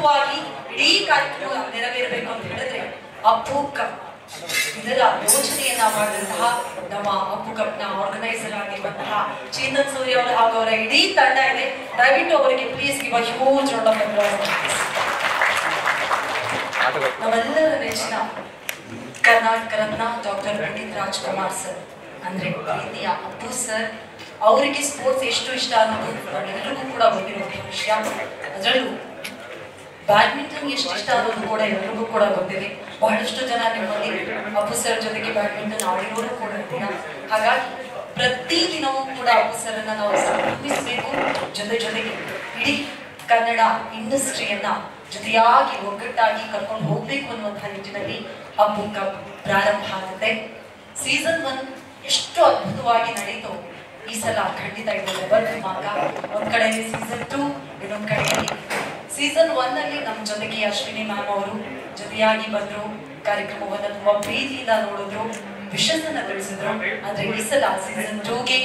ಅದ್ಭುತವಾಗಿ ಇಡೀ ಕಾರ್ಯಕ್ರಮ ನೆರವೇರಬೇಕು ಅಂತ ಹೇಳಿದ್ರೆ ಅಪ್ಪು ಕಪ್ ಇದರ ಯೋಚನೆಯನ್ನ ಮಾಡಿದಂತಹ ನಮ್ಮ ಅಪ್ಪು ಕಪ್ ನ ಆರ್ಗನೈಸರ್ ಆಗಿರುವಂತಹ ಚೇತನ್ ಸೂರ್ಯ ಅವರು ಹಾಗೂ ಅವರ ಇಡೀ ತಂಡ ಇದೆ. ದಯವಿಟ್ಟು ಅವರಿಗೆ please give a huge round of applause. ನಮ್ಮೆಲ್ಲರ ನೆಚ್ಚಿನ ಕರ್ನಾಟಕ ರತ್ನ ಡಾಕ್ಟರ್ ಪುನೀತ್ ರಾಜ್ಕುಮಾರ್ ಸರ್ ಅಂದ್ರೆ ಪ್ರೀತಿಯ ಅಪ್ಪು ಸರ್, ಅವರಿಗೆ ಸ್ಪೋರ್ಟ್ಸ್ ಎಷ್ಟು ಇಷ್ಟ ಅನ್ನೋದು ಎಲ್ಲರಿಗೂ ಕೂಡ ಗೊತ್ತಿರುವಂತಹ ವಿಷಯ. ಅದರಲ್ಲೂ ಬ್ಯಾಡ್ಮಿಂಟನ್ ಎಷ್ಟು ಇಷ್ಟ ಅನ್ನೋದು ಕೂಡ ಎಲ್ಲರಿಗೂ ಕೂಡ ಗೊತ್ತಿದೆ. ಬಹಳಷ್ಟು ಜನ ನಿಮ್ಮಲ್ಲಿ ಅಪ್ಪು ಸರ್ ಜೊತೆಗೆ ಬ್ಯಾಡ್ಮಿಂಟನ್ ಆಡಿರೋರು ಕೂಡ ಇದ್ದೀರಾ. ಹಾಗಾಗಿ ಪ್ರತಿದಿನವೂ ಕೂಡ ಅಪ್ಪು ಸರ್ ಅನ್ನ ನಾವು ಸಂಭ್ರಮಿಸಬೇಕು. ಜೊತೆಗೆ ಇಡೀ ಕನ್ನಡ ಇಂಡಸ್ಟ್ರಿಯನ್ನ ಜೊತೆಯಾಗಿ ಒಗ್ಗಟ್ಟಾಗಿ ಕರ್ಕೊಂಡು ಹೋಗ್ಬೇಕು ಅನ್ನುವಂತಹ ನಿಟ್ಟಿನಲ್ಲಿ ಅಪ್ಪು ಕಪ್ ಪ್ರಾರಂಭ ಆಗುತ್ತೆ. ಸೀಸನ್ 1 ಎಷ್ಟು ಅದ್ಭುತವಾಗಿ ನಡೀತು, ಈ ಸಲ ಖಂಡಿತ ಇದು ಡಬಲ್ ಧಮಾಕ. ಒಂದ್ ಕಡೆ ಸೀಸನ್ 2, ಇನ್ನೊಂದ್ ಕಡೆಯಲ್ಲಿ ಸೀಸನ್ 1 ಅಲ್ಲಿ ನಮ್ಮ ಜೊತೆಗೆ ಅಶ್ವಿನಿ ಮ್ಯಾಮ್ ಅವರು ಜೊತೆಯಾಗಿ ಬಂದ್ರು, ಕಾರ್ಯಕ್ರಮವನ್ನ ತುಂಬಾ ಪ್ರೀತಿಯಿಂದ ನೋಡಿದ್ರು, ವಿಷಯನ್ನ ತಿಳಿಸಿದ್ರು. ಆದ್ರೆ ಈ ಸಲ ಸೀಸನ್ 2ಗೆ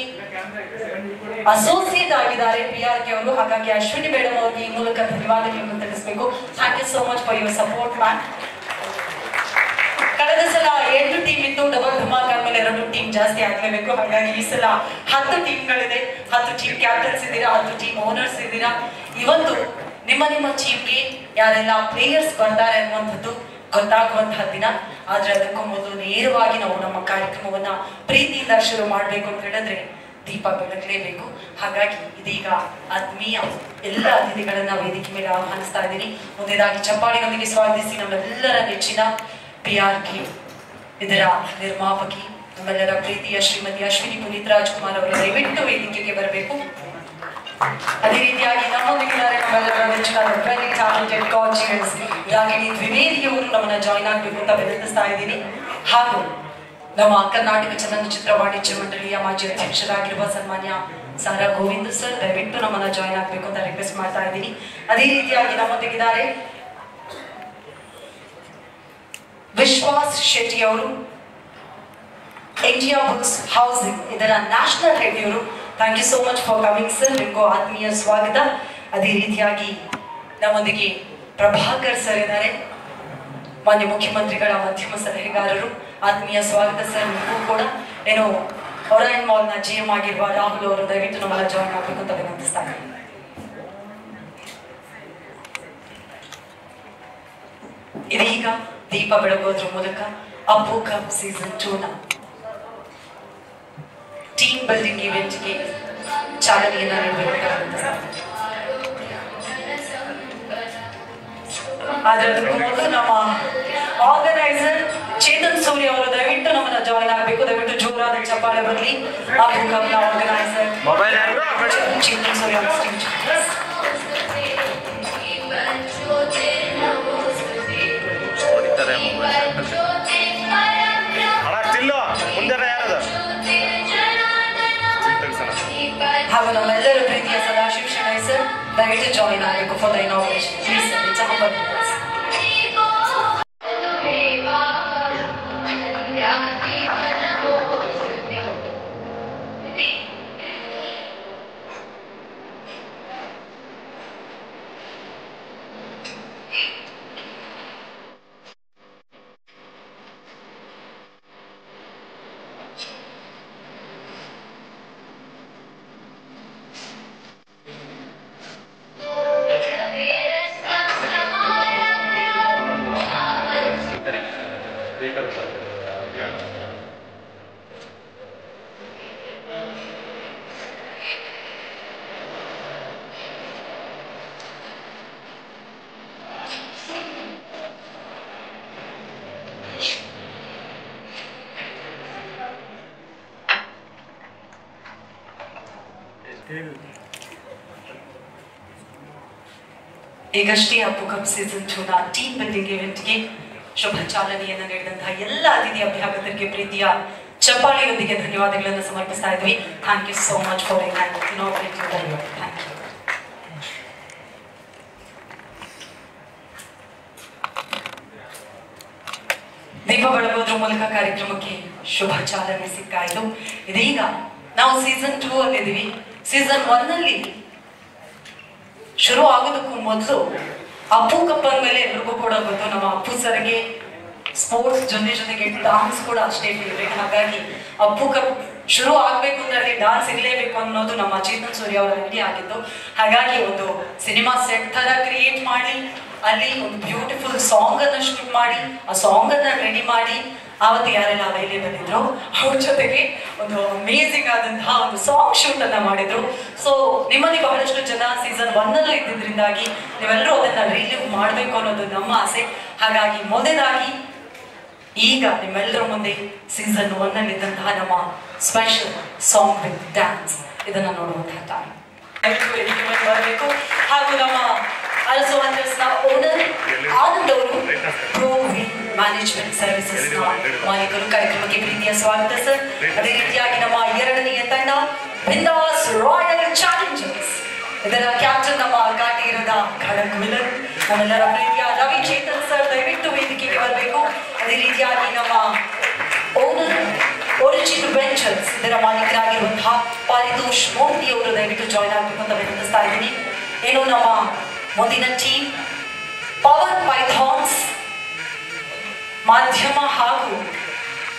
ಅಸೋಸಿಯೇಟ್ ಆಗಿದ್ದಾರೆ PRK ಅವರು. ಹಾಗಾಗಿ ಅಶ್ವಿನಿ ಮೇಡಮ್ ಅವರಿಗೆ ಈ ಮೂಲಕ ಧನ್ಯವಾದಗಳನ್ನು ತಿಳಿಸಬೇಕು. Thank you so much for your support ma'am. ಕಳೆದ ಸಲ 8 ಟೀಮ್ ಇತ್ತು, ಡಬಲ್ ಧಮಾಕ ಆದ್ಮೇಲೆ 2 ಟೀಮ್ ಜಾಸ್ತಿ ಆಗ್ಲೇಬೇಕು. ಹಾಗಾಗಿ ಈ ಸಲ 10 ಟೀಮ್ಗಳಿದೆ, 10 ಟೀಮ್ ಕ್ಯಾಪ್ಟನ್ಸ್ ಇದ್ದೀರಾ, 10 ಟೀಮ್ ಓನರ್ಸ್ ಇದ್ದೀರಾ. ಇವತ್ತು ನಿಮ್ಮ ಟೀಮ್ಗೆ ಯಾರೆಲ್ಲ ಪ್ಲೇಯರ್ಸ್ ಬರ್ತಾರೆ ಅನ್ನುವಂಥದ್ದು ಗೊತ್ತಾಗುವಂತಹ ದಿನ. ಆದ್ರೆ ಅದಕ್ಕೂ ಮೊದಲು ನೇರವಾಗಿ ನಾವು ನಮ್ಮ ಕಾರ್ಯಕ್ರಮವನ್ನ ಪ್ರೀತಿಯಿಂದ ಶುರು ಮಾಡ್ಬೇಕು ಅಂತ ಹೇಳಿದ್ರೆ ದೀಪ ಬೆಳಗಲೇಬೇಕು. ಹಾಗಾಗಿ ಇದೀಗ ಆತ್ಮೀಯ ಎಲ್ಲ ಅತಿಥಿಗಳನ್ನ ವೇದಿಕೆ ಮೇಲೆ ಆಹ್ವಾನಿಸ್ತಾ ಇದ್ದೀನಿ. ಒಂದೇದಾಗಿ ಚಪ್ಪಾಳಿಯೊಂದಿಗೆ ಸ್ವಾಗತಿಸಿ ನಮ್ಮೆಲ್ಲರ ನೆಚ್ಚಿನ PRK ಇದರ ನಿರ್ಮಾಪಕಿ ನಮ್ಮೆಲ್ಲರ ಪ್ರೀತಿಯ ಶ್ರೀಮತಿ ಅಶ್ವಿನಿ ಪುನೀತ್ ರಾಜ್ಕುಮಾರ್ ಅವರು ದಯವಿಟ್ಟು ವೇದಿಕೆಗೆ ಬರಬೇಕು. ಅದೇ ರೀತಿಯಾಗಿ ನಮ್ಮೊಂದಿಗಿದ್ದಾರೆ ನಮ್ಮೆಲ್ಲರ ನೆಚ್ಚಿನ ವೆರಿ ಟ್ಯಾಲೆಂಟೆಡ್ ಕಾಂಚಿಯಸ್ ರಾಗಿಣಿ ದ್ವಿವೇದಿ ಅವರು ನಮ್ಮನ್ನ ಜಾಯಿನ್ ಆಗ್ಬೇಕು ಅಂತ ವಿನಂತಿಸ್ತಾ ಇದ್ದೀನಿ. ಹಾಗೂ ನಮ್ಮ ಕರ್ನಾಟಕ ಚಲನಚಿತ್ರ ವಾಣಿಜ್ಯ ಮಂಡಳಿಯ ಮಾಜಿ ಅಧ್ಯಕ್ಷರಾಗಿರುವ ಸನ್ಮಾನ್ಯ ಸಾರಾ ಗೋವಿಂದ್ ಸರ್ ದಯವಿಟ್ಟು ನಮ್ಮನ್ನ ಜಾಯಿನ್ ಆಗ್ಬೇಕು ಅಂತ ರಿಕ್ವೆಸ್ಟ್ ಮಾಡ್ತಾ ಇದ್ದೀನಿ. ಅದೇ ರೀತಿಯಾಗಿ ನಮ್ಮೊಂದಿಗಿದ್ದಾರೆ ವಿಶ್ವಾಸ್ ಶೆಟ್ಟಿ ಅವರು, ಇಂಡಿಯಾ ಬುಕ್ಸ್ ಹೌಸಿಂಗ್ ಇದರ ನ್ಯಾಷನಲ್ ಹೆಡ್ ಇವರು. Thank you so much for coming sir, ನಿಮಗೂ ಆತ್ಮೀಯ ಸ್ವಾಗತ. ಅದೇ ರೀತಿಯಾಗಿ ನಮ್ಮೊಂದಿಗೆ ಪ್ರಭಾಕರ್ ಸರ್ ಇದ್ದಾರೆ, ಮಾನ್ಯ ಮುಖ್ಯಮಂತ್ರಿಗಳ ಮಾಧ್ಯಮ ಸಲಹೆಗಾರರು. ಆತ್ಮೀಯ ಸ್ವಾಗತ ಸರ್ ನಿಮಗೂ ಕೂಡ. ಏನು ಒರೈನ್ ಮಾಲ್ನ GM ಆಗಿರುವ ರಾಹುಲ್ ಅವರು ದಯವಿಟ್ಟು ನಮ್ಮನ್ನ ಜಾಯಿನ್ ಆಗಬೇಕು ಅಂತ ವಿನಂತಿಸ್ತಾ ಇದ್ದೀನಿ. ಇದೀಗ ದೀಪ ಬೆಳಗೋದ್ರ ಮೂಲಕ ಅಪ್ಪು ಕಪ್ ಸೀಸನ್ 2ನ ಟೀಮ್ ಬಿಲ್ಡಿಂಗ್ ಇವೆಂಟ್ಗೆ ಚಾಲನೆಯನ್ನ ನೀಡಬೇಕಾಗುತ್ತೆ. ಅದಕ್ಕೂ ಮೊದಲು ನಮ್ಮ ಆರ್ಗನೈಸರ್ ಚೇತನ್ ಸೂರ್ಯ ಅವರು ದಯವಿಟ್ಟು ನಮ್ಮನ್ನ ಜಾಯಿನ್ ಆಗಬೇಕು. ದಯವಿಟ್ಟು ಜೋರಾದ ಚಪ್ಪಾಳೆ ಬರಲಿ. ಅಪ್ಪು ಕಪ್ನ ಆರ್ಗನೈಸರ್ ಚೇತನ್ ಸೂರ್ಯ ಹಾಗೂ ನಮ್ಮೆಲ್ಲರ ಪ್ರೀತಿಯ ಸದಾಶಿವ ಶೆಣೈ ಸರ್ ದಯವಿಟ್ಟು ಜಾಯಿನ್ ಆಗಬೇಕು for the inauguration. Please sir, it's a humble request. ಈಗಷ್ಟೇ ಅಪ್ಪು ಕಪ್ ಸೀಸನ್ 2ನ ಟೀಮ್ ಬಿಲ್ಡಿಂಗ್ ಇವೆಂಟ್ಗೆ ಶುಭ ಚಾಲನೆಯನ್ನು ನೀಡಿದಂತಹ ಎಲ್ಲ ಅತಿಥಿ ಅಭ್ಯಾಗತರಿಗೆ ಪ್ರೀತಿಯ ಚಪ್ಪಾಳಿಯೊಂದಿಗೆ ಧನ್ಯವಾದಗಳನ್ನು ಸಮರ್ಪಿಸ್ತಾ ಇದ್ವಿ. Thank you so much for inaugurating the event. Thank you. ದೀಪ ಬೆಳಗೋದ್ರ ಮೂಲಕ ಕಾರ್ಯಕ್ರಮಕ್ಕೆ ಶುಭ ಚಾಲನೆ ಸಿಕ್ಕಾಯಿತು. ಇದೀಗ ನಾವು ಸೀಸನ್ 2 ಅಲ್ಲಿದ್ದೀವಿ. ಸೀಸನ್ 1 ನಲ್ಲಿ ಶುರು ಆಗೋದಕ್ಕೂ ಮೊದಲು ಅಪ್ಪು ಕಪ್ಪನ ಮೇಲೆ ಎಲ್ರಿಗೂ ಕೂಡ ಗೊತ್ತು, ನಮ್ಮ ಅಪ್ಪು ಸರ್ಗೆ ಸ್ಪೋರ್ಟ್ಸ್ ಜೊತೆಗೆ ಡಾನ್ಸ್ ಕೂಡ ಅಷ್ಟೇ ಫೇವ್ರೇಟ್. ಹಾಗಾಗಿ ಅಪ್ಪು ಕಪ್ ಶುರು ಆಗ್ಬೇಕು ಅಂದ್ರೆ ಡಾನ್ಸ್ ಇರಲೇಬೇಕು ಅನ್ನೋದು ನಮ್ಮ ಚೇತನ್ ಸೂರ್ಯ ಅವರ ಐಡಿಯಾ ಆಗಿದ್ದು. ಹಾಗಾಗಿ ಒಂದು ಸಿನಿಮಾ ಸೆಟ್ ತರ ಕ್ರಿಯೇಟ್ ಮಾಡಿ ಅಲ್ಲಿ ಒಂದು ಬ್ಯೂಟಿಫುಲ್ ಸಾಂಗ್ ಅನ್ನ ಶೂಟ್ ಮಾಡಿ ಆ ಸಾಂಗ್ ಅನ್ನ ರೆಡಿ ಮಾಡಿ ಆವತ್ತು ಯಾರೆಲ್ಲ ಅವೈಲೇಬಲ್ ಇದ್ರು ಅವ್ರ ಜೊತೆಗೆ ಒಂದು ಅಮೇಸಿಂಗ್ ಆದಂತಹ ಒಂದು ಸಾಂಗ್ ಶೂಟ್ ಅನ್ನ ಮಾಡಿದ್ರು. ಸೊ ನಿಮ್ಮಲ್ಲಿ ಬಹಳಷ್ಟು ಜನ ಸೀಸನ್ 1 ಅಲ್ಲೂ ಇದ್ದಿದ್ರಿಂದಾಗಿ ನೀವೆಲ್ಲರೂ ಅದನ್ನ ರಿಲೀವ್ ಮಾಡಬೇಕು ಅನ್ನೋದು ನಮ್ಮ ಆಸೆ. ಹಾಗಾಗಿ ಮೊದಲಾಗಿ ಈಗ ನಿಮ್ಮೆಲ್ಲರ ಮುಂದೆ ಸೀಸನ್ 1 ಅಲ್ಲಿ ಇದ್ದಂತಹ ನಮ್ಮ ಸ್ಪೆಷಲ್ ಸಾಂಗ್ ವಿತ್ ಡ್ಯಾನ್ಸ್ ಇದನ್ನ ನೋಡುವಂತಹ ಟೈಮ್ ಬರಬೇಕು. ಹಾಗೂ ನಮ್ಮ ಆಲ್ಸೋ ನ ಓನರ್ ಆನಂದ್ ಅವರು ಪ್ರೋ ವಿನ್ ಮ್ಯಾನೇಜ್ಮೆಂಟ್ ಸರ್ವಿಸಸ್ ನ ಮಾಲೀಕರು ಕಾರ್ಯಕ್ರಮಕ್ಕೆ ಪ್ರೀತಿಯ ಸ್ವಾಗತ ಸರ್. ಅದೇ ರೀತಿಯಾಗಿ ನಮ್ಮ ಎರಡನೆಯ ತಂಡ ಬಿಂದಾಸ್ ರಾಯಲ್ ಚಾಲೆಂಜರ್ಸ್, ಇದರ ಕ್ಯಾಪ್ಟನ್ ನಮ್ಮ ಕಾಟೀರದ ಖಡಕ್ ವಿಲನ್ ನಮ್ಮೆಲ್ಲರ ಪ್ರೀತಿಯ ರವಿ ಚೇತನ್ ಸರ್ ದಯವಿಟ್ಟು ವೇದಿಕೆಗೆ ಬರಬೇಕು. ಅದೇ ರೀತಿಯಾಗಿ ನಮ್ಮ ಓನರ್ ಒರಿಜಿನ್ ವೆಂಚರ್ಸ್ ಇದರ ಮಾಲೀಕರಾಗಿರುವಂತಹ ಪಾರಿತೋಷ್ ಮೋದಿ ಅವರು ದಯವಿಟ್ಟು ಜಾಯ್ನ್ ಆಗಬೇಕು ಅಂತ ವಿನಂತಿಸ್ತಾ ಇದ್ದೀನಿ. ಏನು ನಮ್ಮ ಮುಂದಿನ ಟೀಮ್ ಪವರ್ ಪೈಥಾನ್ಸ್ ಮಾಧ್ಯಮ ಹಾಗೂ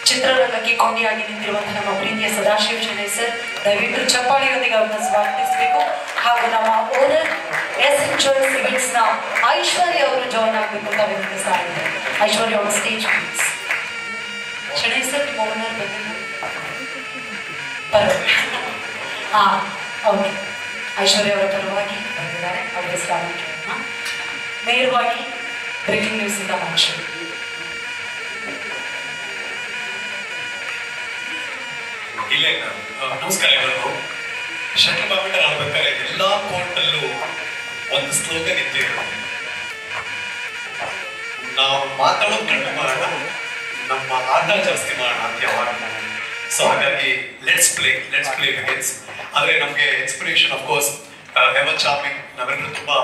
ಚಿತ್ರರಂಗಕ್ಕೆ ಕೊಂಡಿಯಾಗಿ ನಿಂತಿರುವಂತಹ ನಮ್ಮ ಪ್ರೀತಿಯ ಸದಾಶಿವ ಚೆನ್ನೈ ಸರ್ ದಯವಿಟ್ಟು ಚಪ್ಪಾಳಿಯೊಂದಿಗೆ ಅವರನ್ನ ಸ್ವಾಗತಿಸಬೇಕು. ಹಾಗೂ ನಮ್ಮ ಓನರ್ ಎಸೆನ್ಷಿಯಲ್ ಸಿವಿಲ್ಸ್ ನ ಐಶ್ವರ್ಯ ಅವರು ಜಾಯ್ನ್ ಆಗಬೇಕು ಅಂತ ವಿನಂತಿಸ್ತಾ ಇದ್ದಾರೆ. ಐಶ್ವರ್ಯ ಅವರ ಸ್ಟೇಜ್ ಪ್ಲೀಸ್. ಚೆನ್ನೈ ಸರ್ ನಿಮ್ಮ ಓನರ್ ಬಂದಿಲ್ಲ ಓಕೆ, ಐಶ್ವರ್ಯ ಅವರ ಪರವಾಗಿ ಬಂದಿದ್ದಾರೆ. ಅವರಿಗೆ ಸ್ವಾಗತ. ನೇರವಾಗಿ ಬ್ರೇಕಿಂಗ್ ನ್ಯೂಸ್ ಇಂದ ಮನುಷ್ಯ ಇಲ್ಲ. ನಮಸ್ಕಾರ ಎಲ್ಲರಿಗೂ. ಶಟಲ್ ಬ್ಯಾಡ್ಮಿಂಟನ್ ಆಡ್ಬೇಕಾದ್ರೆ ಎಲ್ಲಾ ಕೋರ್ಟ್ ಅಲ್ಲೂ ಒಂದು ಸ್ಲೋಗನ್ ಇದ್ದೇ ಇರುತ್ತೆ, ನಾವು ಮಾತಾಡೋದು ಕಡಿಮೆ ಮಾಡೋಣ, ನಮ್ಮ ಆಟ ಜಾಸ್ತಿ ಮಾಡೋಣ ಅಂತ ಯಾವಾಗ. ಸೊ ಹಾಗಾಗಿ ಲೆಟ್ಸ್ ಪ್ಲೇ ವಿಕೆಟ್ಸ್. ಆದ್ರೆ ನಮ್ಗೆ inspiration of course ever charming, ನಾವೆಲ್ಲರೂ ತುಂಬಾ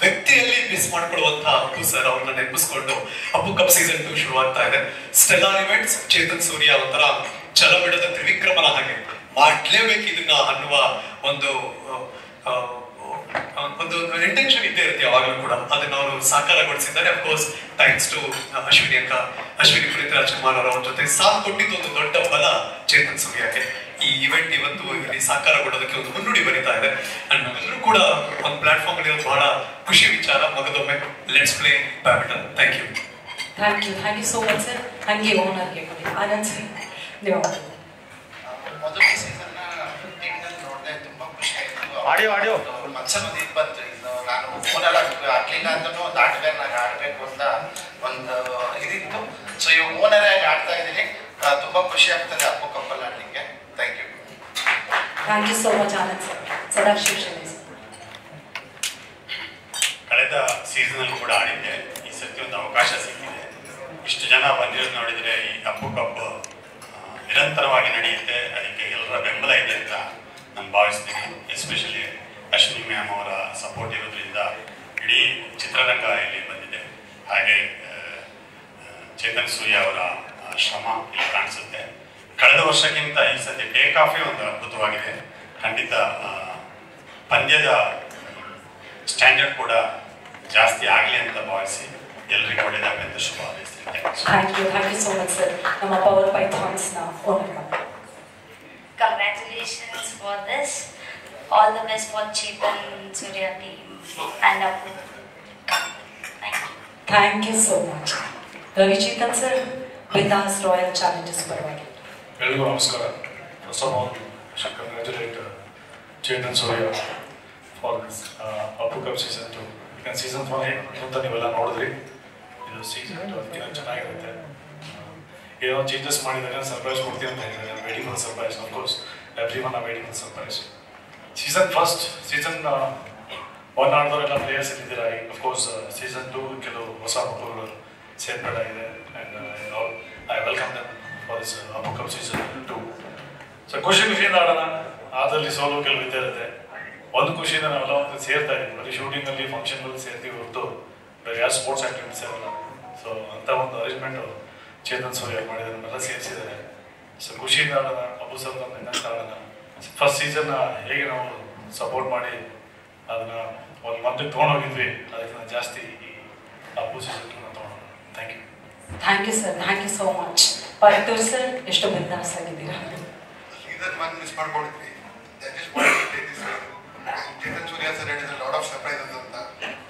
ವ್ಯಕ್ತಿಯಲ್ಲಿ ಮಿಸ್ ಮಾಡ್ಕೊಳ್ಳುವಂತಹ ಅಪ್ಪು ಸರ್ ಅವ್ರನ್ನ ನೆನಪಿಸ್ಕೊಂಡು ಅಪ್ಪು ಕಪ್ ಸೀಸನ್ 2 ಶುರುವಾಗ್ತಾ ಇದೆ. ಸ್ಟೆಲ್ಲಾ ಇವೆಂಟ್ಸ್, ಚೇತನ್ ಸೂರ್ಯ ಒಂಥರ ಛಲಬಿಡದ ತ್ರಿವಿಕ್ರಮನ ಹಾಗೆ ಮಾಡ್ಲೇಬೇಕು ಇದನ್ನ ಅನ್ನುವ ಒಂದು ಇಂಟೆನ್ಷನ್ ಇದ್ದೇ ಇರುತ್ತೆ ಯಾವಾಗಲೂ ಕೂಡ. ಅದನ್ನ ಅವರು ಸಾಕಾರಗೊಳಿಸಿದ್ದಾರೆ. Of course thanks to Ashwini Puneeth Rajkumar ಅವರ ಜೊತೆ ಸಾಥ್ ಕೊಟ್ಟಿದ್ದು ಒಂದು ದೊಡ್ಡ ಬಲ ಚೇತನ್ ಸೂರ್ಯಕ್ಕೆ. ಈ ಇವೆಂಟ್ ಇವತ್ತು ಇಲ್ಲಿ ಸಾಕಾರಗೊಳ್ಳೋದಕ್ಕೆ ಒಂದು ಮುನ್ನುಡಿ ಬರೀತಾ ಇದೆ. ಅಂಡ್ ನಾವೆಲ್ಲರೂ ಕೂಡ ಒಂದು ಪ್ಲಾಟ್ಫಾರ್ಮ್ ಅಲ್ಲಿ ಬಹಳ ಖುಷಿ ವಿಚಾರ. ಮಗದೊಮ್ಮೆ let's play badminton. Thank you so much sir. ಹಂಗೆ ಓನರ್ಗೆ ಆನಂದ್ ಸರ್ ನೀವು ಮೊದಲ ಸೀಸನ್ ನೋಡಿದೆ, ತುಂಬಾ ಖುಷಿ ಆಯ್ತು. ಮನಸ್ಸಲ್ಲಿ ಇದು ಬಂತು, ಇದು ನಾನು ಓನರ್ ಆಗ್ಲಿಲ್ಲ ಅಂತನೂ ಒಂದು ಆಟಗಾರನಾಗ ಆಡ್ಬೇಕು ಅಂತ ಒಂದು ಇದಿತ್ತು. ಸೊ ಇವಾಗ ಓನರ್ ಆಗಿ ಆಡ್ತಾ ಇದ್ದೀನಿ. ತುಂಬಾ ಖುಷಿ ಆಗ್ತದೆ ಅಪ್ಪು ಕಪ್ಪಲ್ಲಿ ಆಡ್ಲಿಕ್ಕೆ. Thank you so much Anand sir. Sadashiva Chennai sir. ಕಳೆದ ಸೀಸನ್ ಅಲ್ಲಿ ಕೂಡ ಆಡಿದ್ದೆ. ಈ ಸತಿ ಒಂದು ಅವಕಾಶ ಸಿಕ್ಕಿದೆ. ಇಷ್ಟು ಜನ ಬಂದಿರೋದು ನೋಡಿದ್ರೆ ಈ ಅಪ್ಪು ಕಪ್ ನಿರಂತರವಾಗಿ ನಡೆಯುತ್ತೆ. ಅದಕ್ಕೆ ಎಲ್ಲರ ಬೆಂಬಲ ಇದೆ ಅಂತ ನಾನು ಭಾವಿಸ್ತೀನಿ. ಎಸ್ಪೆಷಲಿ ಅಶ್ವಿನಿ ಮ್ಯಾಮ್ ಅವರ ಸಪೋರ್ಟ್ ಇರೋದ್ರಿಂದ ಇಡೀ ಚಿತ್ರರಂಗ ಇಲ್ಲಿ ಬಂದಿದೆ. ಹಾಗೆ ಚೇತನ್ ಸೂರ್ಯ ಅವರ ಶ್ರಮ ಇಲ್ಲಿ ಕಾಣಿಸುತ್ತೆ. ಕಳೆದ ವರ್ಷಕ್ಕಿಂತ ಈ ಸತಿ ಟೇಕ್ ಆಫೇ ಒಂದು ಅದ್ಭುತವಾಗಿದೆ. ಖಂಡಿತ ಪಂದ್ಯದ ಸ್ಟ್ಯಾಂಡರ್ಡ್ ಕೂಡ ಜಾಸ್ತಿ ಆಗಲಿ ಅಂತ ಭಾವಿಸಿ ಎಲ್ಲರಿಗೂ ಒಳ್ಳೆಯದಾಗಲಿ ಅಂತ ಶುಭ ಹಾರೈಸ್ತೀನಿ. Thank you so much sir. ನಮ್ಮ ಪವರ್ ಪೈಥಾನ್ಸ್ ನ owner. Congratulations for this. All the best for Chetan Surya team and Apu. Thank you so much. Ravi Chetan sir, Bindas Royal Challenges ಪರವಾಗಿ. ಎಲ್ಲರಿಗೂ ನಮಸ್ಕಾರ. First of all congratulate Chetan Surya for this Appu cup season 2. ಈಗ season 1 ಅಂತ ನೀವೆಲ್ಲ ನೋಡಿದ್ರಿ. ಇದು season 2 ಅದಕ್ಕಿಂತ ಚೆನ್ನಾಗಿರುತ್ತೆ. ಏನೋ ಚೇಂಜಸ್ ಮಾಡಿದಾಗ ಸರ್ಪ್ರೈಸ್ ಕೊಡ್ತೀವಿ ಅಂತ ಹೇಳಿದ್ದಾರೆ. Waiting for surprise. Of course every one are waiting for surprise. Season 1 ಆಡಿದವರೆಲ್ಲ ಪ್ಲೇಯರ್ಸ್ ಇದ್ದಿದ್ದೀರಾ. ಅಫ್ಕೋರ್ಸ್ ಸೀಸನ್ 2 ಕೆಲವು ಹೊಸ ಮಕ್ಕಳುಗಳು ಸೇರ್ಪಡಾಗಿದೆ. And I welcome them for this Appu cup season 2. So ಖುಷಿಯಿಂದ ಆಡೋಣ. ಅದರಲ್ಲಿ ಸೋಲು ಕೆಲವು ಇದ್ದೇ ಇರುತ್ತೆ. ಒಂದು ಖುಷಿಯಿಂದ ನಾವೆಲ್ಲ ಒಂದು ಸೇರ್ತಾ ಇದ್ದೀವಿ. ಬರೀ ಶೂಟಿಂಗಲ್ಲಿ ಫಂಕ್ಷನ್ಗಳಲ್ಲಿ ಸೇರ್ತೀವಿ ಹೊರತು ಬೇರೆ ಯಾವ ಸ್ಪೋರ್ಟ್ಸ್ ಆ್ಯಕ್ಟಿವಿಟೀಸ್ ಇರಲ್ಲ. ಸೊ ಅಂಥ ಒಂದು ಅರೇಂಜ್ಮೆಂಟು ಚೇತನ್ ಸೂರ್ಯ ಮಾಡಿದ್ದಾರೆ. ನಮ್ಮೆಲ್ಲ ಸೇರಿಸಿದ್ದಾರೆ. ಸೊ ಖುಷಿಯಿಂದ ಆಡೋಣ. ಅಪ್ಪು ಸರ್ ನಮ್ಮ ಆಡೋಣ. ಫಸ್ಟ್ ಸೀಸನ್ನ ಹೇಗೆ ನಾವು ಸಪೋರ್ಟ್ ಮಾಡಿ ಅದನ್ನು ಒಂದು ಮಂತ್ಗೆ ತೊಗೊಂಡೋಗಿದ್ವಿ, ಅದಕ್ಕಿಂತ ಜಾಸ್ತಿ ಈ ಅಪ್ಪು ಸೀಸನ್ ತೊಗೊಂಡು. Thank you. Thank you sir, thank you so much. ಪರತೂರ್ ಸರ್, ಎಷ್ಟು ಬಿಂದಾಸ್ ಆಗಿದ್ದೀರಾ. ಸೀಸನ್ 1 ಮಿಸ್ ಮಾಡ್ಕೊಂಡಿದ್ವಿ. ಚೇತನ್ ಸೂರ್ಯ ಸರ್ ಹೇಳಿದ್ರೆ ಲಾಟ್ ಆಫ್ ಸರ್ಪ್ರೈಸಸ್ ಅಂತ.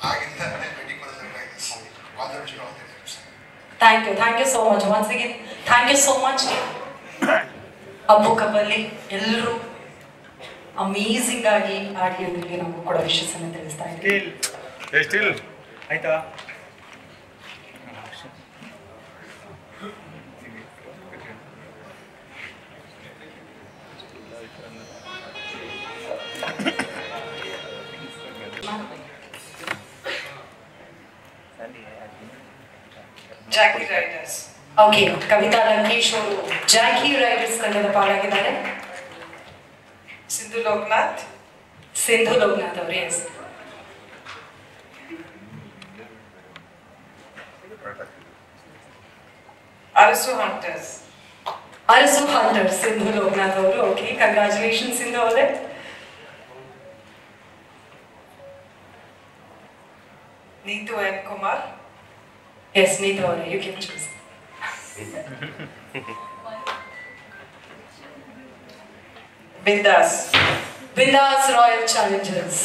ಆಗಿಂದ waiting for surprises. All the best, all the best. Thank you so much. Once again thank you so much. Appu ಕಪ್ಪಲ್ಲಿ ಎಲ್ಲರೂ ಅಮೇಝಿಂಗ್ ಆಗಿ ಆಡಿ ಅಂದ್ರಿಗೆ ನಾವು ಕೂಡ ವಿಶೇಷವನ್ನು ತಿಳಿಸ್ತಾ ಇದ್ದೀವಿ. ಆಯ್ತಾ? ಜಾಕಿ ರೈಡರ್ಸ್. ಓಕೆ, ಕವಿತಾ ಲಂಕೇಶ್ ಅವರು ಜಾಕಿ ರೈಡರ್ಸ್ ತಂಡದ ಪಾಲಾಗಿದ್ದಾರೆ. ಸಿಂಧು ಲೋಕನಾಥ್ ಅವರು. ಎಸ್. ಅರಸು ಹಂಟರ್ಸ್, ಸಿಂಧು ಲೋಕನಾಥ್ ಅವರು. ಓಕೆ, ಕಂಗ್ರಾಚುಲೇಷನ್ ಸಿಂಧು ಅವರೇ. ನೀತು ಎನ್ ಕುಮಾರ್. ಎಸ್, ನೀತು ಅವರೇ, you can choose. Bindaas royal challengers.